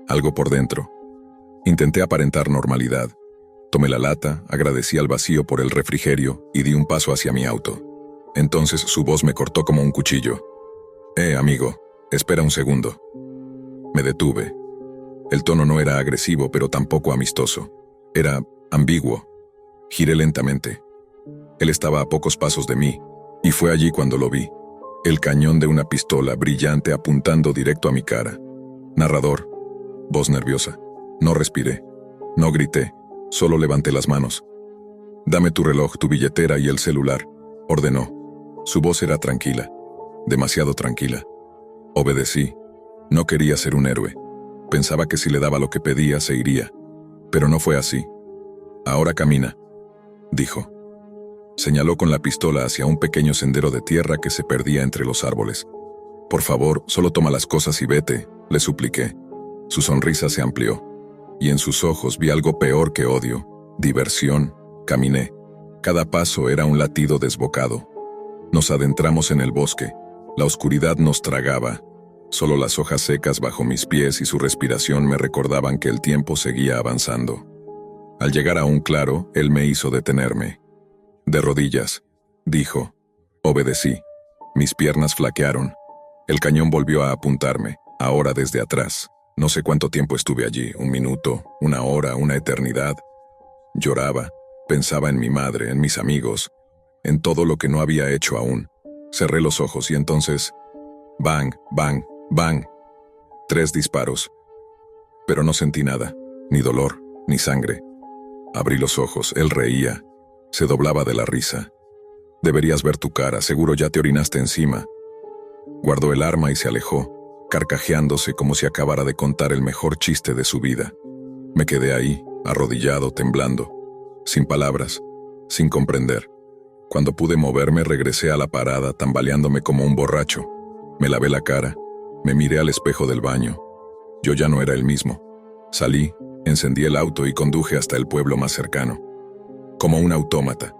[SPEAKER 1] Algo por dentro. Intenté aparentar normalidad. Tomé la lata, agradecí al vacío por el refrigerio y di un paso hacia mi auto. Entonces su voz me cortó como un cuchillo. Amigo, espera un segundo. Me detuve. El tono no era agresivo, pero tampoco amistoso. Era ambiguo. Giré lentamente. Él estaba a pocos pasos de mí, y fue allí cuando lo vi. El cañón de una pistola brillante apuntando directo a mi cara. Narrador. Voz nerviosa. No respiré. No grité. Solo levanté las manos. Dame tu reloj, tu billetera y el celular, ordenó. Su voz era tranquila. Demasiado tranquila. Obedecí. No quería ser un héroe. Pensaba que si le daba lo que pedía, se iría. Pero no fue así. Ahora camina, dijo. Señaló con la pistola hacia un pequeño sendero de tierra que se perdía entre los árboles. Por favor, solo toma las cosas y vete, le supliqué. Su sonrisa se amplió, y en sus ojos vi algo peor que odio, diversión. Caminé. Cada paso era un latido desbocado. Nos adentramos en el bosque. La oscuridad nos tragaba. Solo las hojas secas bajo mis pies y su respiración me recordaban que el tiempo seguía avanzando. Al llegar a un claro, él me hizo detenerme. De rodillas, dijo. Obedecí. Mis piernas flaquearon. El cañón volvió a apuntarme, ahora desde atrás. No sé cuánto tiempo estuve allí, 1 minuto, 1 hora, una eternidad. Lloraba, pensaba en mi madre, en mis amigos, en todo lo que no había hecho aún. Cerré los ojos y entonces... bang, bang, bang. 3 disparos. Pero no sentí nada, ni dolor, ni sangre. Abrí los ojos, él reía. Se doblaba de la risa. Deberías ver tu cara, seguro ya te orinaste encima. Guardó el arma y se alejó, carcajeándose como si acabara de contar el mejor chiste de su vida. Me quedé ahí, arrodillado, temblando, sin palabras, sin comprender. Cuando pude moverme, regresé a la parada, tambaleándome como un borracho. Me lavé la cara, Me miré al espejo del baño. Yo ya no era el mismo. Salí, encendí el auto y conduje hasta el pueblo más cercano. Como un autómata.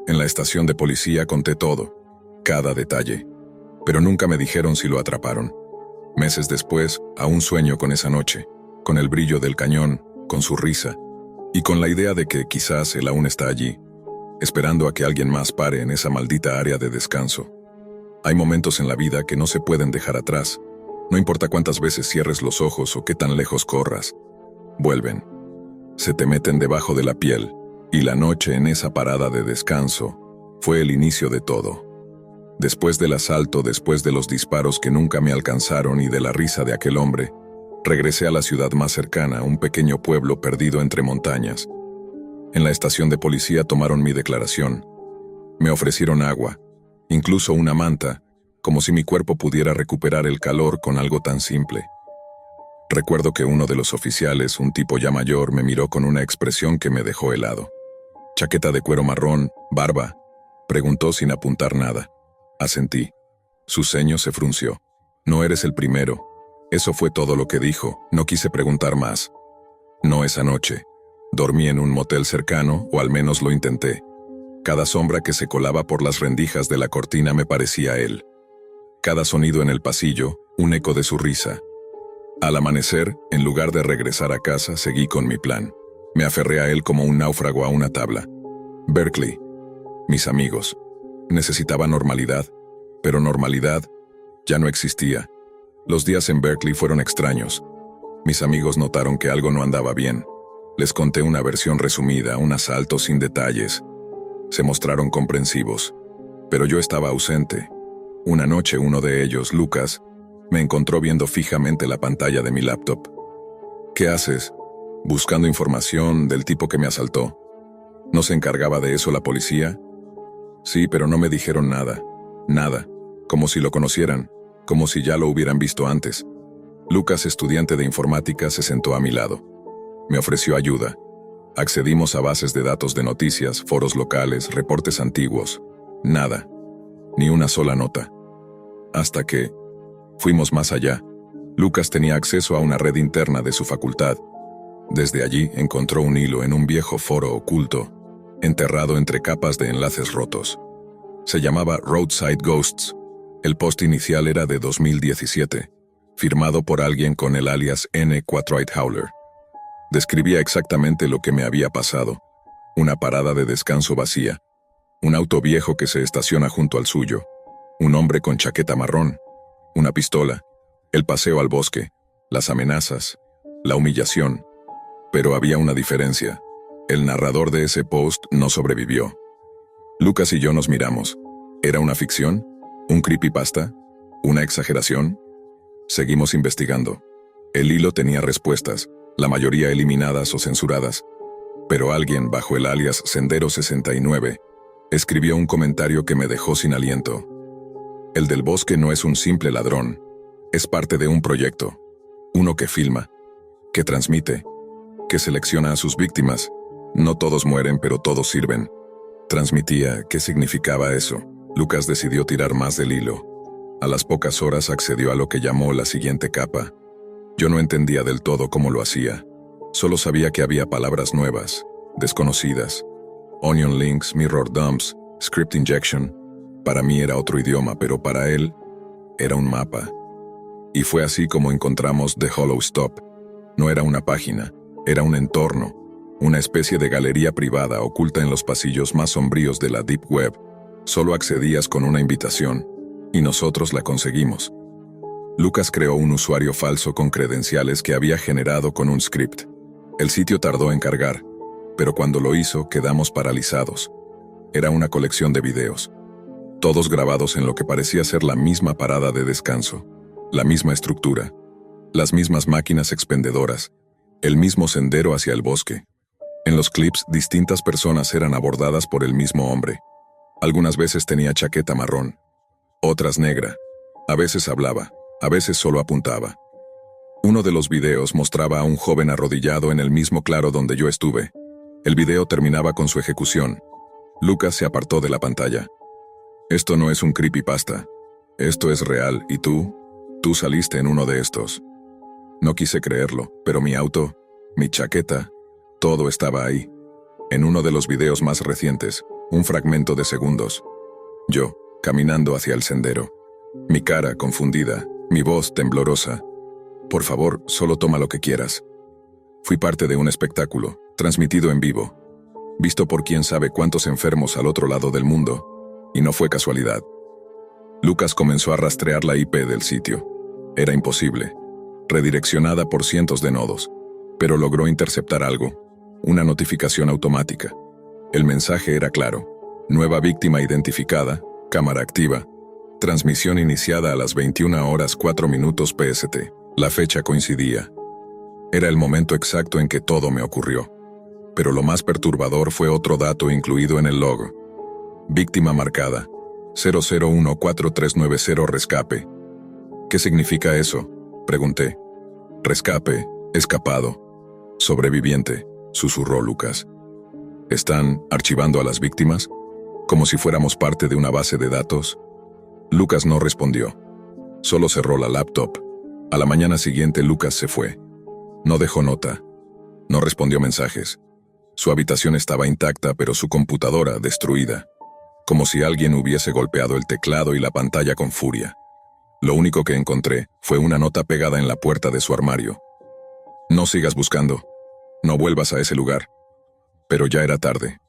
[SPEAKER 1] En la estación de policía conté todo, cada detalle. Pero nunca me dijeron si lo atraparon. Meses después, aún sueño con esa noche, con el brillo del cañón, con su risa, y con la idea de que quizás él aún está allí, esperando a que alguien más pare en esa maldita área de descanso. Hay momentos en la vida que no se pueden dejar atrás. No importa cuántas veces cierres los ojos o qué tan lejos corras. Vuelven. Se te meten debajo de la piel, y la noche en esa parada de descanso fue el inicio de todo. Después del asalto, después de los disparos que nunca me alcanzaron y de la risa de aquel hombre, regresé a la ciudad más cercana, un pequeño pueblo perdido entre montañas. En la estación de policía tomaron mi declaración. Me ofrecieron agua, incluso una manta, como si mi cuerpo pudiera recuperar el calor con algo tan simple. Recuerdo que uno de los oficiales, un tipo ya mayor, me miró con una expresión que me dejó helado. «¿Chaqueta de cuero marrón, barba?», preguntó sin apuntar nada. Asentí. Su ceño se frunció. «No eres el primero». Eso fue todo lo que dijo, no quise preguntar más. No esa noche. Dormí en un motel cercano, o al menos lo intenté. Cada sombra que se colaba por las rendijas de la cortina me parecía él. Cada sonido en el pasillo, un eco de su risa. Al amanecer, en lugar de regresar a casa, seguí con mi plan. Me aferré a él como un náufrago a una tabla. Berkeley. Mis amigos. Necesitaba normalidad, pero normalidad ya no existía. Los días en Berkeley fueron extraños. Mis amigos notaron que algo no andaba bien. Les conté una versión resumida, un asalto sin detalles. Se mostraron comprensivos. Pero yo estaba ausente. Una noche uno de ellos, Lucas, me encontró viendo fijamente la pantalla de mi laptop. «¿Qué haces?» «Buscando información del tipo que me asaltó». «¿No se encargaba de eso la policía?» «Sí, pero no me dijeron nada. Nada. Como si lo conocieran. Como si ya lo hubieran visto antes». Lucas, estudiante de informática, se sentó a mi lado. Me ofreció ayuda. Accedimos a bases de datos de noticias, foros locales, reportes antiguos. Nada. Ni una sola nota. Hasta que fuimos más allá. Lucas tenía acceso a una red interna de su facultad. Desde allí encontró un hilo en un viejo foro oculto, enterrado entre capas de enlaces rotos. Se llamaba Roadside Ghosts. El post inicial era de 2017, firmado por alguien con el alias N. Quatright Howler. Describía exactamente lo que me había pasado. Una parada de descanso vacía. Un auto viejo que se estaciona junto al suyo. Un hombre con chaqueta marrón. Una pistola. El paseo al bosque. Las amenazas. La humillación. Pero había una diferencia. El narrador de ese post no sobrevivió. Lucas y yo nos miramos. ¿Era una ficción? ¿Un creepypasta? ¿Una exageración? Seguimos investigando. El hilo tenía respuestas, la mayoría eliminadas o censuradas. Pero alguien, bajo el alias Sendero69, escribió un comentario que me dejó sin aliento. El del bosque no es un simple ladrón. Es parte de un proyecto. Uno que filma, que transmite, que selecciona a sus víctimas. No todos mueren, pero todos sirven. Transmitía. ¿Qué significaba eso? Lucas decidió tirar más del hilo. A las pocas horas accedió a lo que llamó la siguiente capa. Yo no entendía del todo cómo lo hacía. Solo sabía que había palabras nuevas, desconocidas. Onion links, mirror dumps, script injection. Para mí era otro idioma, pero para él era un mapa. Y fue así como encontramos The Hollow Stop. No era una página, era un entorno, una especie de galería privada oculta en los pasillos más sombríos de la Deep Web. Solo accedías con una invitación, y nosotros la conseguimos. Lucas creó un usuario falso con credenciales que había generado con un script. El sitio tardó en cargar, pero cuando lo hizo quedamos paralizados. Era una colección de videos, todos grabados en lo que parecía ser la misma parada de descanso, la misma estructura, las mismas máquinas expendedoras, el mismo sendero hacia el bosque. En los clips, distintas personas eran abordadas por el mismo hombre. Algunas veces tenía chaqueta marrón, otras negra. A veces hablaba, a veces solo apuntaba. Uno de los videos mostraba a un joven arrodillado en el mismo claro donde yo estuve. El video terminaba con su ejecución. Lucas se apartó de la pantalla. Esto no es un creepypasta. Esto es real, ¿y tú Tú saliste en uno de estos. No quise creerlo, pero mi auto, mi chaqueta, todo estaba ahí. En uno de los videos más recientes, un fragmento de segundos. Yo, caminando hacia el sendero. Mi cara confundida, mi voz temblorosa. Por favor, solo toma lo que quieras. Fui parte de un espectáculo, transmitido en vivo, visto por quién sabe cuántos enfermos al otro lado del mundo, y no fue casualidad. Lucas comenzó a rastrear la IP del sitio. Era imposible, redireccionada por cientos de nodos, pero logró interceptar algo, una notificación automática. El mensaje era claro: nueva víctima identificada, cámara activa, transmisión iniciada a las 21:04 PST. La fecha coincidía. Era el momento exacto en que todo me ocurrió. Pero lo más perturbador fue otro dato incluido en el log. Víctima marcada, 001439 rescape. ¿Qué significa eso?, pregunté. Rescape, escapado. Sobreviviente, susurró Lucas. ¿Están archivando a las víctimas? ¿Como si fuéramos parte de una base de datos? Lucas no respondió. Solo cerró la laptop. A la mañana siguiente Lucas se fue. No dejó nota. No respondió mensajes. Su habitación estaba intacta, pero su computadora destruida. Como si alguien hubiese golpeado el teclado y la pantalla con furia. Lo único que encontré fue una nota pegada en la puerta de su armario. No sigas buscando. No vuelvas a ese lugar. Pero ya era tarde.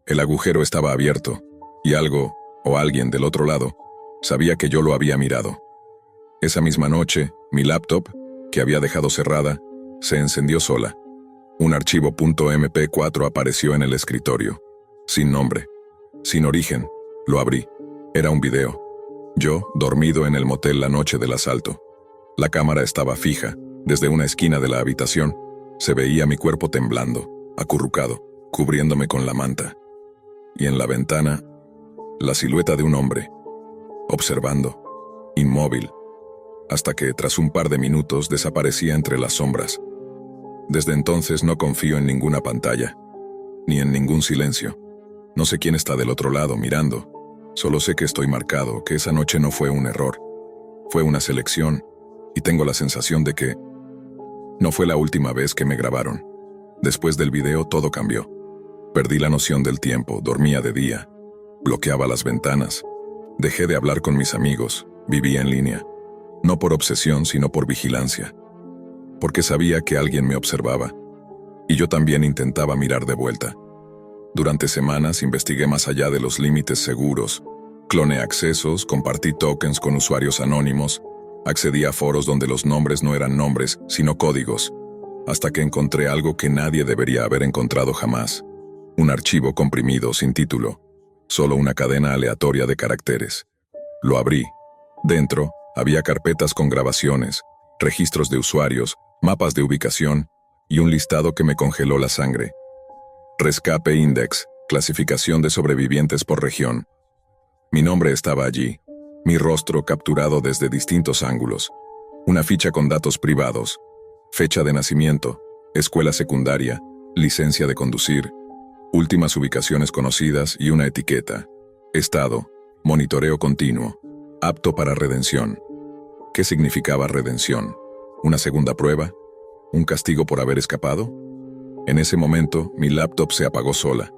[SPEAKER 1] El agujero estaba abierto, y algo, o alguien del otro lado, sabía que yo lo había mirado. Esa misma noche, mi laptop, que había dejado cerrada, se encendió sola. Un archivo .mp4 apareció en el escritorio. Sin nombre. Sin origen. Lo abrí. Era un video. Yo, dormido en el motel la noche del asalto. La cámara estaba fija. Desde una esquina de la habitación, se veía mi cuerpo temblando, acurrucado, cubriéndome con la manta. Y en la ventana, la silueta de un hombre, observando, inmóvil, hasta que tras un par de minutos desaparecía entre las sombras. Desde entonces no confío en ninguna pantalla, ni en ningún silencio. No sé quién está del otro lado mirando, solo sé que estoy marcado, que esa noche no fue un error. Fue una selección, y tengo la sensación de que no fue la última vez que me grabaron. Después del video todo cambió. Perdí la noción del tiempo, dormía de día, bloqueaba las ventanas, dejé de hablar con mis amigos, vivía en línea. No por obsesión, sino por vigilancia. Porque sabía que alguien me observaba. Y yo también intentaba mirar de vuelta. Durante semanas investigué más allá de los límites seguros. Cloné accesos, compartí tokens con usuarios anónimos, accedí a foros donde los nombres no eran nombres, sino códigos, hasta que encontré algo que nadie debería haber encontrado jamás. Un archivo comprimido sin título, solo una cadena aleatoria de caracteres. Lo abrí. Dentro, había carpetas con grabaciones, registros de usuarios, mapas de ubicación y un listado que me congeló la sangre. Rescape Index, clasificación de sobrevivientes por región. Mi nombre estaba allí, mi rostro capturado desde distintos ángulos, una ficha con datos privados, fecha de nacimiento, escuela secundaria, licencia de conducir, últimas ubicaciones conocidas y una etiqueta. Estado, monitoreo continuo, apto para redención. ¿Qué significaba redención? ¿Una segunda prueba? ¿Un castigo por haber escapado? En ese momento, mi laptop se apagó sola.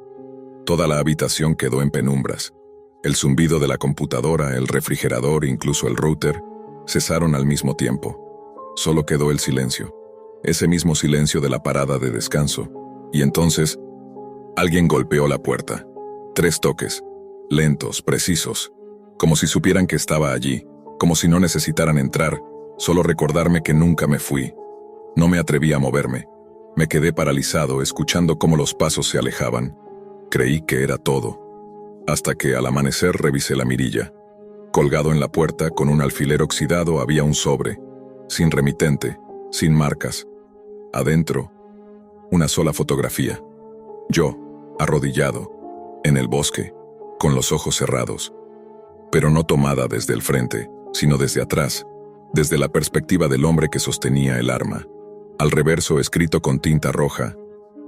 [SPEAKER 1] Toda la habitación quedó en penumbras. El zumbido de la computadora, el refrigerador, incluso el router, cesaron al mismo tiempo. Solo quedó el silencio. Ese mismo silencio de la parada de descanso. Y entonces, alguien golpeó la puerta. 3 toques. Lentos, precisos. Como si supieran que estaba allí. Como si no necesitaran entrar, solo recordarme que nunca me fui. No me atreví a moverme. Me quedé paralizado, escuchando cómo los pasos se alejaban. Creí que era todo. Hasta que al amanecer revisé la mirilla. Colgado en la puerta con un alfiler oxidado había un sobre, sin remitente, sin marcas. Adentro, una sola fotografía. Yo, arrodillado, en el bosque, con los ojos cerrados. Pero no tomada desde el frente, sino desde atrás, desde la perspectiva del hombre que sostenía el arma. Al reverso escrito con tinta roja: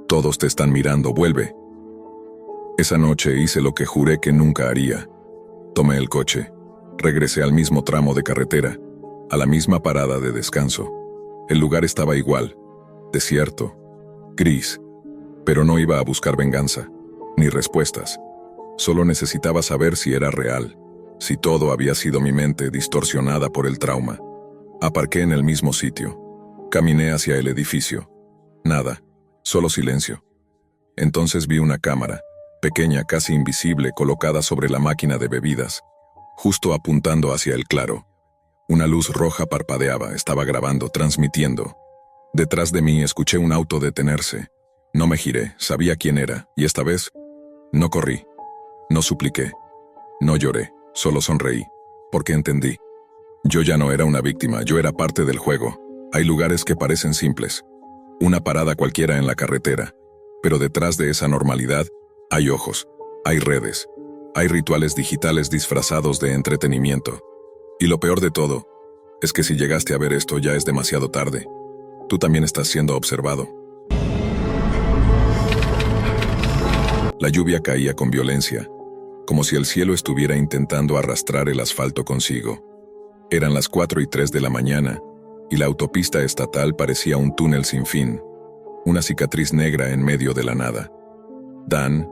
[SPEAKER 1] todos te están mirando, vuelve. Esa noche hice lo que juré que nunca haría. Tomé el coche, regresé al mismo tramo de carretera, a la misma parada de descanso. El lugar estaba igual, desierto, gris, pero no iba a buscar venganza, ni respuestas. Solo necesitaba saber si era real, si todo había sido mi mente distorsionada por el trauma. Aparqué en el mismo sitio. Caminé hacia el edificio. Nada, solo silencio. Entonces vi una cámara, pequeña, casi invisible, colocada sobre la máquina de bebidas, justo apuntando hacia el claro. Una luz roja parpadeaba, estaba grabando, transmitiendo. Detrás de mí escuché un auto detenerse. No me giré, sabía quién era, y esta vez no corrí, no supliqué, no lloré, solo sonreí, porque entendí. Yo ya no era una víctima, yo era parte del juego. Hay lugares que parecen simples, una parada cualquiera en la carretera, pero detrás de esa normalidad hay ojos, hay redes, hay rituales digitales disfrazados de entretenimiento. Y lo peor de todo es que si llegaste a ver esto ya es demasiado tarde. Tú también estás siendo observado. La lluvia caía con violencia, como si el cielo estuviera intentando arrastrar el asfalto consigo. Eran las 4:03 de la mañana, y la autopista estatal parecía un túnel sin fin, una cicatriz negra en medio de la nada. Dan,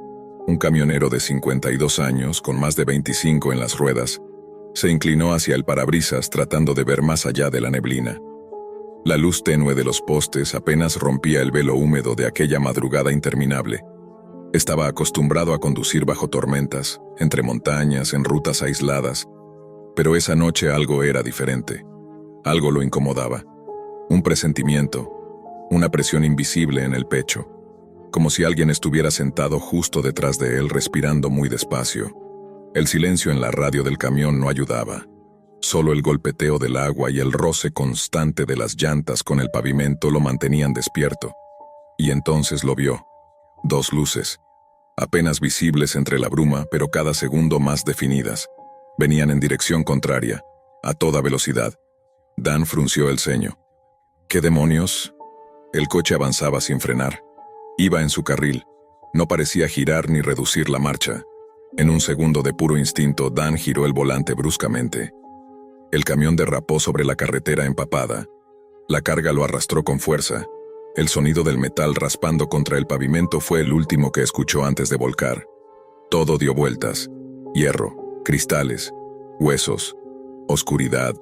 [SPEAKER 1] un camionero de 52 años con más de 25 en las ruedas, se inclinó hacia el parabrisas tratando de ver más allá de la neblina. La luz tenue de los postes apenas rompía el velo húmedo de aquella madrugada interminable. Estaba acostumbrado a conducir bajo tormentas, entre montañas, en rutas aisladas, pero esa noche algo era diferente. Algo lo incomodaba. Un presentimiento, una presión invisible en el pecho, como si alguien estuviera sentado justo detrás de él respirando muy despacio. El silencio en la radio del camión no ayudaba. Solo el golpeteo del agua y el roce constante de las llantas con el pavimento lo mantenían despierto. Y entonces lo vio. 2 luces, apenas visibles entre la bruma, pero cada segundo más definidas. Venían en dirección contraria, a toda velocidad. Dan frunció el ceño. ¿Qué demonios? El coche avanzaba sin frenar. Iba en su carril. No parecía girar ni reducir la marcha. En un segundo de puro instinto, Dan giró el volante bruscamente. El camión derrapó sobre la carretera empapada. La carga lo arrastró con fuerza. El sonido del metal raspando contra el pavimento fue el último que escuchó antes de volcar. Todo dio vueltas. Hierro, cristales, huesos, oscuridad.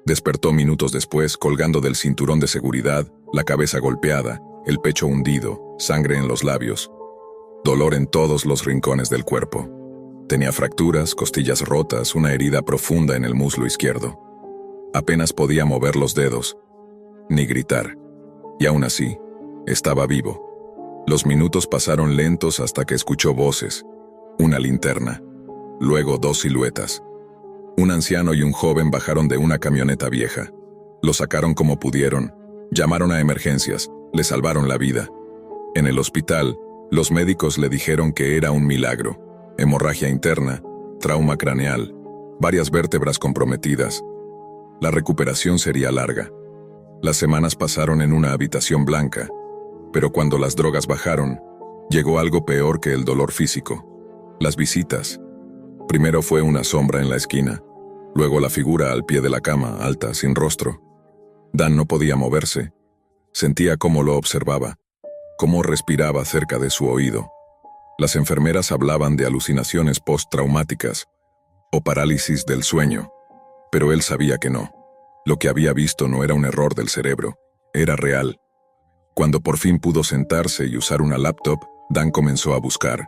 [SPEAKER 1] Despertó minutos después, colgando del cinturón de seguridad, la cabeza golpeada, el pecho hundido, sangre en los labios. Dolor en todos los rincones del cuerpo. Tenía fracturas, costillas rotas, una herida profunda en el muslo izquierdo. Apenas podía mover los dedos, ni gritar. Y aún así, estaba vivo. Los minutos pasaron lentos hasta que escuchó voces, una linterna, luego 2 siluetas. Un anciano y un joven bajaron de una camioneta vieja. Lo sacaron como pudieron, llamaron a emergencias, le salvaron la vida. En el hospital, los médicos le dijeron que era un milagro. Hemorragia interna, trauma craneal, varias vértebras comprometidas. La recuperación sería larga. Las semanas pasaron en una habitación blanca, pero cuando las drogas bajaron, llegó algo peor que el dolor físico. Las visitas. Primero fue una sombra en la esquina, luego la figura al pie de la cama, alta, sin rostro. Dan no podía moverse. Sentía cómo lo observaba, cómo respiraba cerca de su oído. Las enfermeras hablaban de alucinaciones postraumáticas o parálisis del sueño, pero él sabía que no. Lo que había visto no era un error del cerebro, era real. Cuando por fin pudo sentarse y usar una laptop, Dan comenzó a buscar.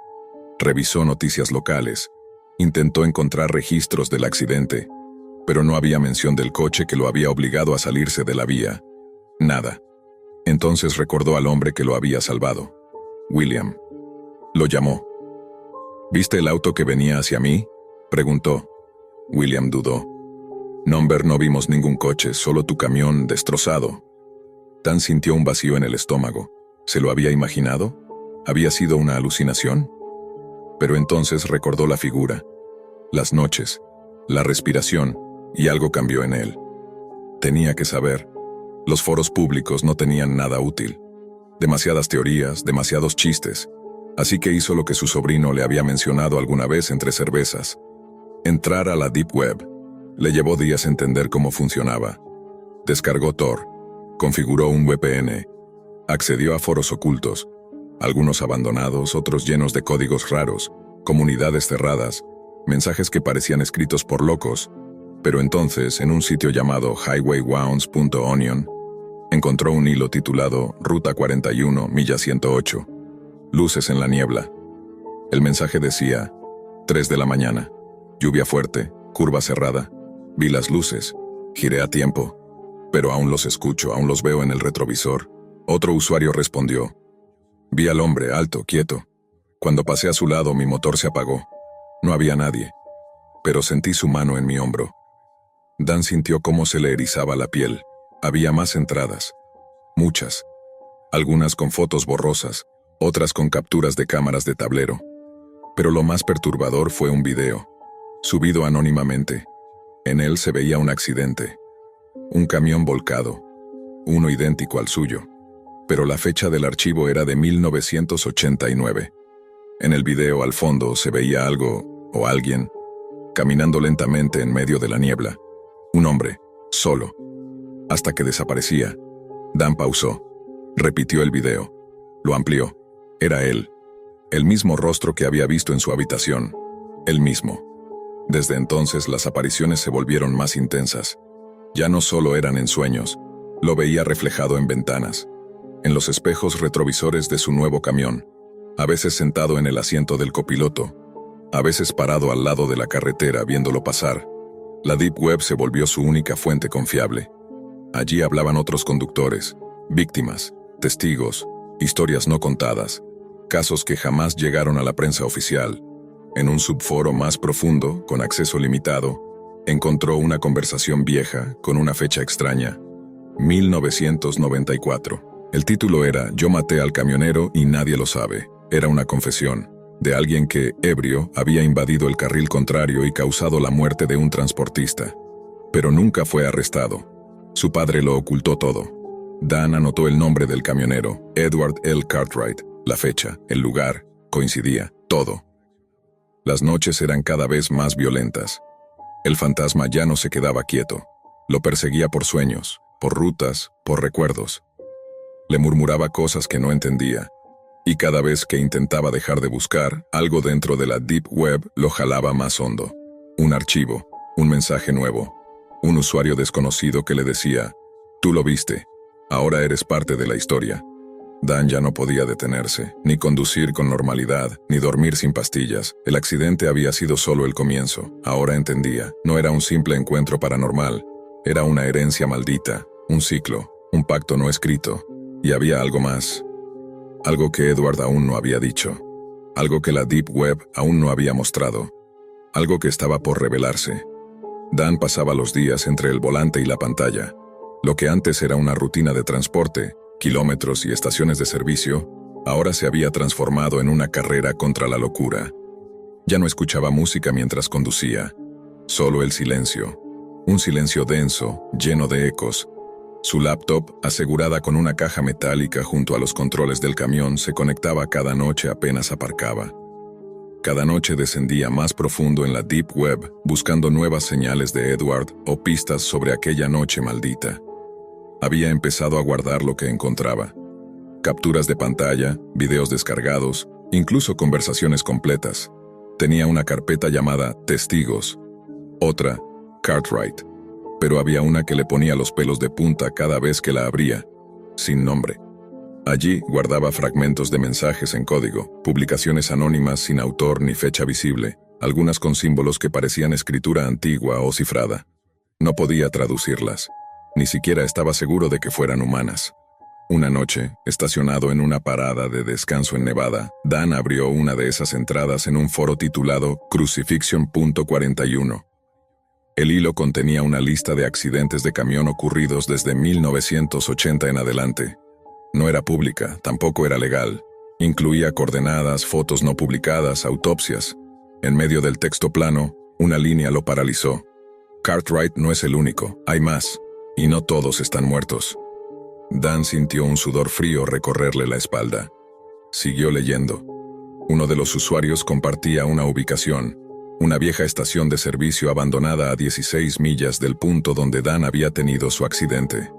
[SPEAKER 1] Revisó noticias locales, intentó encontrar registros del accidente, pero no había mención del coche que lo había obligado a salirse de la vía. Nada. Entonces recordó al hombre que lo había salvado. William. Lo llamó. ¿Viste el auto que venía hacia mí?, preguntó. William dudó. Nomber, no vimos ningún coche, solo tu camión destrozado. Dan sintió un vacío en el estómago. ¿Se lo había imaginado? ¿Había sido una alucinación? Pero entonces recordó la figura, las noches, la respiración, y algo cambió en él. Tenía que saber. Los foros públicos no tenían nada útil. Demasiadas teorías, demasiados chistes. Así que hizo lo que su sobrino le había mencionado alguna vez entre cervezas. Entrar a la Deep Web. Le llevó días entender cómo funcionaba. Descargó Tor, configuró un VPN, accedió a foros ocultos, algunos abandonados, otros llenos de códigos raros, comunidades cerradas, mensajes que parecían escritos por locos, pero entonces, en un sitio llamado highwaywounds.onion, encontró un hilo titulado Ruta 41, milla 108, luces en la niebla. El mensaje decía, 3 de la mañana, lluvia fuerte, curva cerrada, vi las luces, giré a tiempo, pero aún los escucho, aún los veo en el retrovisor. Otro usuario respondió, vi al hombre alto, quieto. Cuando pasé a su lado mi motor se apagó. No había nadie, pero sentí su mano en mi hombro. Dan sintió cómo se le erizaba la piel. Había más entradas. Muchas. Algunas con fotos borrosas, otras con capturas de cámaras de tablero. Pero lo más perturbador fue un video, subido anónimamente. En él se veía un accidente. Un camión volcado, uno idéntico al suyo. Pero la fecha del archivo era de 1989. En el video al fondo se veía algo, o alguien, caminando lentamente en medio de la niebla. Un hombre, solo. Hasta que desaparecía. Dan pausó. Repitió el video. Lo amplió. Era él. El mismo rostro que había visto en su habitación. El mismo. Desde entonces las apariciones se volvieron más intensas. Ya no solo eran en sueños. Lo veía reflejado en ventanas, en los espejos retrovisores de su nuevo camión, a veces sentado en el asiento del copiloto, a veces parado al lado de la carretera viéndolo pasar. La Deep Web se volvió su única fuente confiable. Allí hablaban otros conductores, víctimas, testigos, historias no contadas, casos que jamás llegaron a la prensa oficial. En un subforo más profundo, con acceso limitado, encontró una conversación vieja con una fecha extraña, 1994. El título era Yo maté al camionero y nadie lo sabe. Era una confesión de alguien que, ebrio, había invadido el carril contrario y causado la muerte de un transportista. Pero nunca fue arrestado. Su padre lo ocultó todo. Dan anotó el nombre del camionero, Edward L. Cartwright, la fecha, el lugar, coincidía, todo. Las noches eran cada vez más violentas. El fantasma ya no se quedaba quieto. Lo perseguía por sueños, por rutas, por recuerdos. Le murmuraba cosas que no entendía. Y cada vez que intentaba dejar de buscar, algo dentro de la Deep Web lo jalaba más hondo. Un archivo, un mensaje nuevo, un usuario desconocido que le decía, tú lo viste, ahora eres parte de la historia. Dan ya no podía detenerse, ni conducir con normalidad, ni dormir sin pastillas. El accidente había sido solo el comienzo. Ahora entendía, no era un simple encuentro paranormal, era una herencia maldita, un ciclo, un pacto no escrito. Y había algo más. Algo que Edward aún no había dicho. Algo que la Deep Web aún no había mostrado. Algo que estaba por revelarse. Dan pasaba los días entre el volante y la pantalla. Lo que antes era una rutina de transporte, kilómetros y estaciones de servicio, ahora se había transformado en una carrera contra la locura. Ya no escuchaba música mientras conducía. Solo el silencio. Un silencio denso, lleno de ecos. Su laptop, asegurada con una caja metálica junto a los controles del camión, se conectaba cada noche apenas aparcaba. Cada noche descendía más profundo en la Deep Web, buscando nuevas señales de Edward o pistas sobre aquella noche maldita. Había empezado a guardar lo que encontraba. Capturas de pantalla, videos descargados, incluso conversaciones completas. Tenía una carpeta llamada Testigos, otra, Cartwright. Pero había una que le ponía los pelos de punta cada vez que la abría, sin nombre. Allí guardaba fragmentos de mensajes en código, publicaciones anónimas sin autor ni fecha visible, algunas con símbolos que parecían escritura antigua o cifrada. No podía traducirlas. Ni siquiera estaba seguro de que fueran humanas. Una noche, estacionado en una parada de descanso en Nevada, Dan abrió una de esas entradas en un foro titulado Crucifixion.41. El hilo contenía una lista de accidentes de camión ocurridos desde 1980 en adelante. No era pública, tampoco era legal. Incluía coordenadas, fotos no publicadas, autopsias. En medio del texto plano, una línea lo paralizó. Cartwright no es el único, hay más. Y no todos están muertos. Dan sintió un sudor frío recorrerle la espalda. Siguió leyendo. Uno de los usuarios compartía una ubicación, Una vieja estación de servicio abandonada a 16 millas del punto donde Dan había tenido su accidente.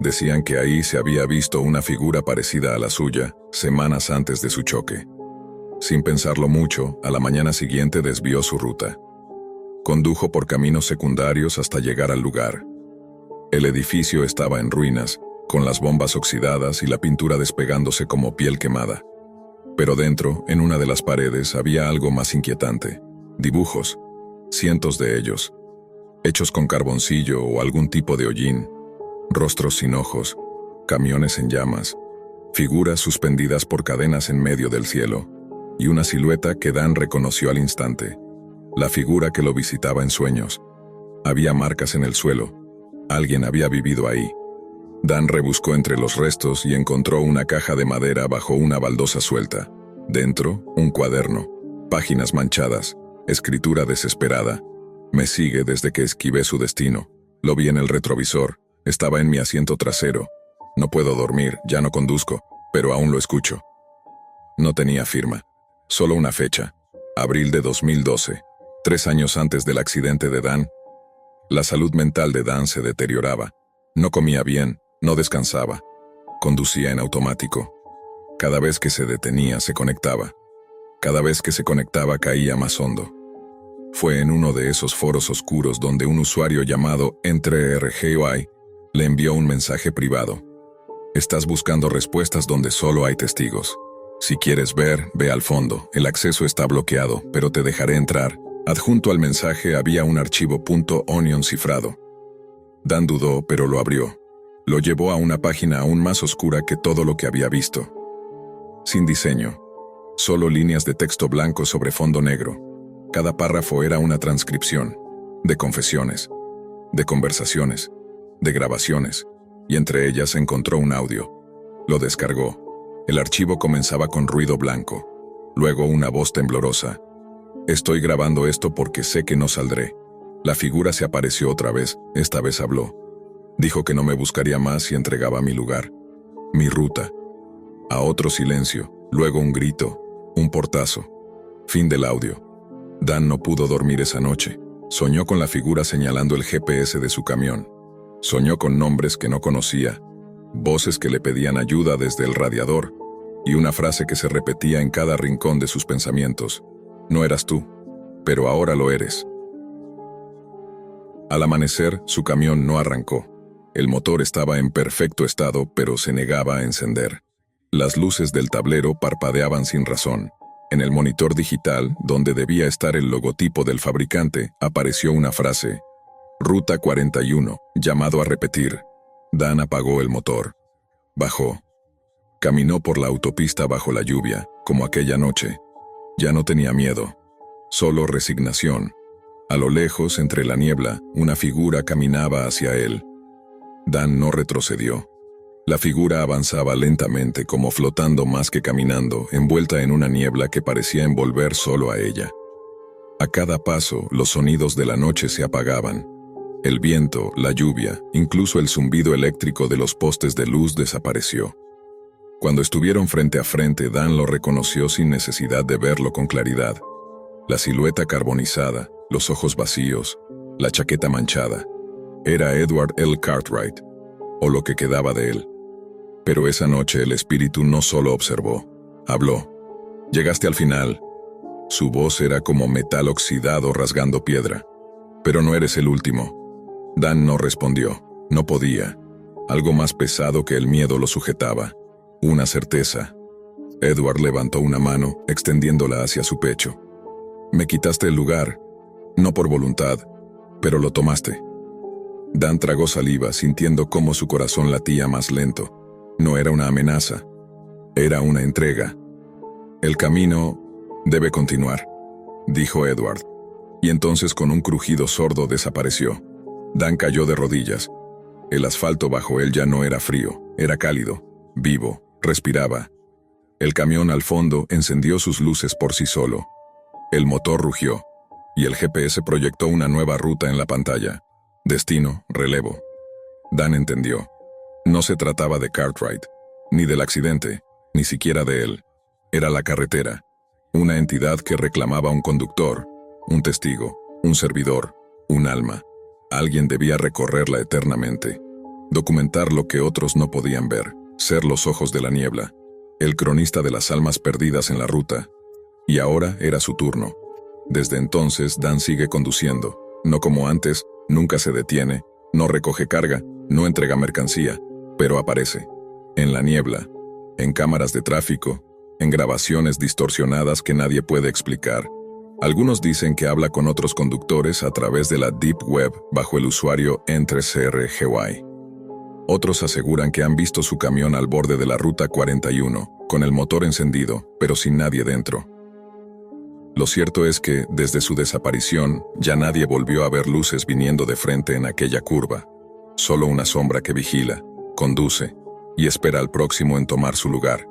[SPEAKER 1] Decían que ahí se había visto una figura parecida a la suya, semanas antes de su choque. Sin pensarlo mucho, a la mañana siguiente desvió su ruta. Condujo por caminos secundarios hasta llegar al lugar. El edificio estaba en ruinas, con las bombas oxidadas y la pintura despegándose como piel quemada. Pero dentro, en una de las paredes, había algo más inquietante. Dibujos, cientos de ellos, hechos con carboncillo o algún tipo de hollín, rostros sin ojos, camiones en llamas, figuras suspendidas por cadenas en medio del cielo, y una silueta que Dan reconoció al instante, la figura que lo visitaba en sueños. Había marcas en el suelo, alguien había vivido ahí. Dan rebuscó entre los restos y encontró una caja de madera bajo una baldosa suelta. Dentro, un cuaderno, páginas manchadas, escritura desesperada. Me sigue desde que esquivé su destino. Lo vi en el retrovisor, estaba en mi asiento trasero. No puedo dormir, ya no conduzco, pero aún lo escucho. No tenía firma, solo una fecha, abril de 2012, 3 años antes del accidente de Dan. La salud mental de Dan se deterioraba. No comía bien, no descansaba. Conducía en automático. Cada vez que se detenía, se conectaba. Cada vez que se conectaba, caía más hondo. Fue en uno de esos foros oscuros donde un usuario llamado EntreRGY le envió un mensaje privado. Estás buscando respuestas donde solo hay testigos. Si quieres ver, ve al fondo. El acceso está bloqueado, pero te dejaré entrar. Adjunto al mensaje había un archivo .onion cifrado. Dan dudó, pero lo abrió. Lo llevó a una página aún más oscura que todo lo que había visto. Sin diseño. Solo líneas de texto blanco sobre fondo negro. Cada párrafo era una transcripción. De confesiones. De conversaciones. De grabaciones. Y entre ellas encontró un audio. Lo descargó. El archivo comenzaba con ruido blanco. Luego una voz temblorosa. Estoy grabando esto porque sé que no saldré. La figura se apareció otra vez, esta vez habló. Dijo que no me buscaría más y entregaba mi lugar. Mi ruta. A otro silencio, luego un grito, un portazo. Fin del audio. Dan no pudo dormir esa noche. Soñó con la figura señalando el GPS de su camión. Soñó con nombres que no conocía, voces que le pedían ayuda desde el radiador, y una frase que se repetía en cada rincón de sus pensamientos. No eras tú, pero ahora lo eres. Al amanecer, su camión no arrancó. El motor estaba en perfecto estado, pero se negaba a encender. Las luces del tablero parpadeaban sin razón. En el monitor digital, donde debía estar el logotipo del fabricante, apareció una frase. Ruta 41, llamado a repetir. Dan apagó el motor. Bajó. Caminó por la autopista bajo la lluvia, como aquella noche. Ya no tenía miedo, solo resignación. A lo lejos, entre la niebla, una figura caminaba hacia él. Dan no retrocedió. La figura avanzaba lentamente, como flotando más que caminando, envuelta en una niebla que parecía envolver solo a ella. A cada paso, los sonidos de la noche se apagaban. El viento, la lluvia, incluso el zumbido eléctrico de los postes de luz desapareció. Cuando estuvieron frente a frente, Dan lo reconoció sin necesidad de verlo con claridad. La silueta carbonizada, los ojos vacíos, la chaqueta manchada. Era Edward L. Cartwright, o lo que quedaba de él. Pero esa noche el espíritu no solo observó, habló. Llegaste al final. Su voz era como metal oxidado rasgando piedra. Pero no eres el último. Dan no respondió, no podía. Algo más pesado que el miedo lo sujetaba. Una certeza. Edward levantó una mano, extendiéndola hacia su pecho. Me quitaste el lugar, no por voluntad, pero lo tomaste. Dan tragó saliva, sintiendo cómo su corazón latía más lento. No era una amenaza, era una entrega. El camino debe continuar, dijo Edward. Y entonces con un crujido sordo desapareció. Dan cayó de rodillas. El asfalto bajo él ya no era frío, era cálido, vivo, respiraba. El camión al fondo encendió sus luces por sí solo. El motor rugió, y el GPS proyectó una nueva ruta en la pantalla. Destino, relevo. Dan entendió. No se trataba de Cartwright, ni del accidente, ni siquiera de él. Era la carretera, una entidad que reclamaba un conductor, un testigo, un servidor, un alma. Alguien debía recorrerla eternamente, documentar lo que otros no podían ver, ser los ojos de la niebla, el cronista de las almas perdidas en la ruta. Y ahora era su turno. Desde entonces, Dan sigue conduciendo, no como antes, nunca se detiene, no recoge carga, no entrega mercancía, pero aparece, en la niebla, en cámaras de tráfico, en grabaciones distorsionadas que nadie puede explicar. Algunos dicen que habla con otros conductores a través de la Deep Web bajo el usuario Entre-CRGY. Otros aseguran que han visto su camión al borde de la Ruta 41, con el motor encendido, pero sin nadie dentro. Lo cierto es que, desde su desaparición, ya nadie volvió a ver luces viniendo de frente en aquella curva. Solo una sombra que vigila, conduce y espera al próximo en tomar su lugar.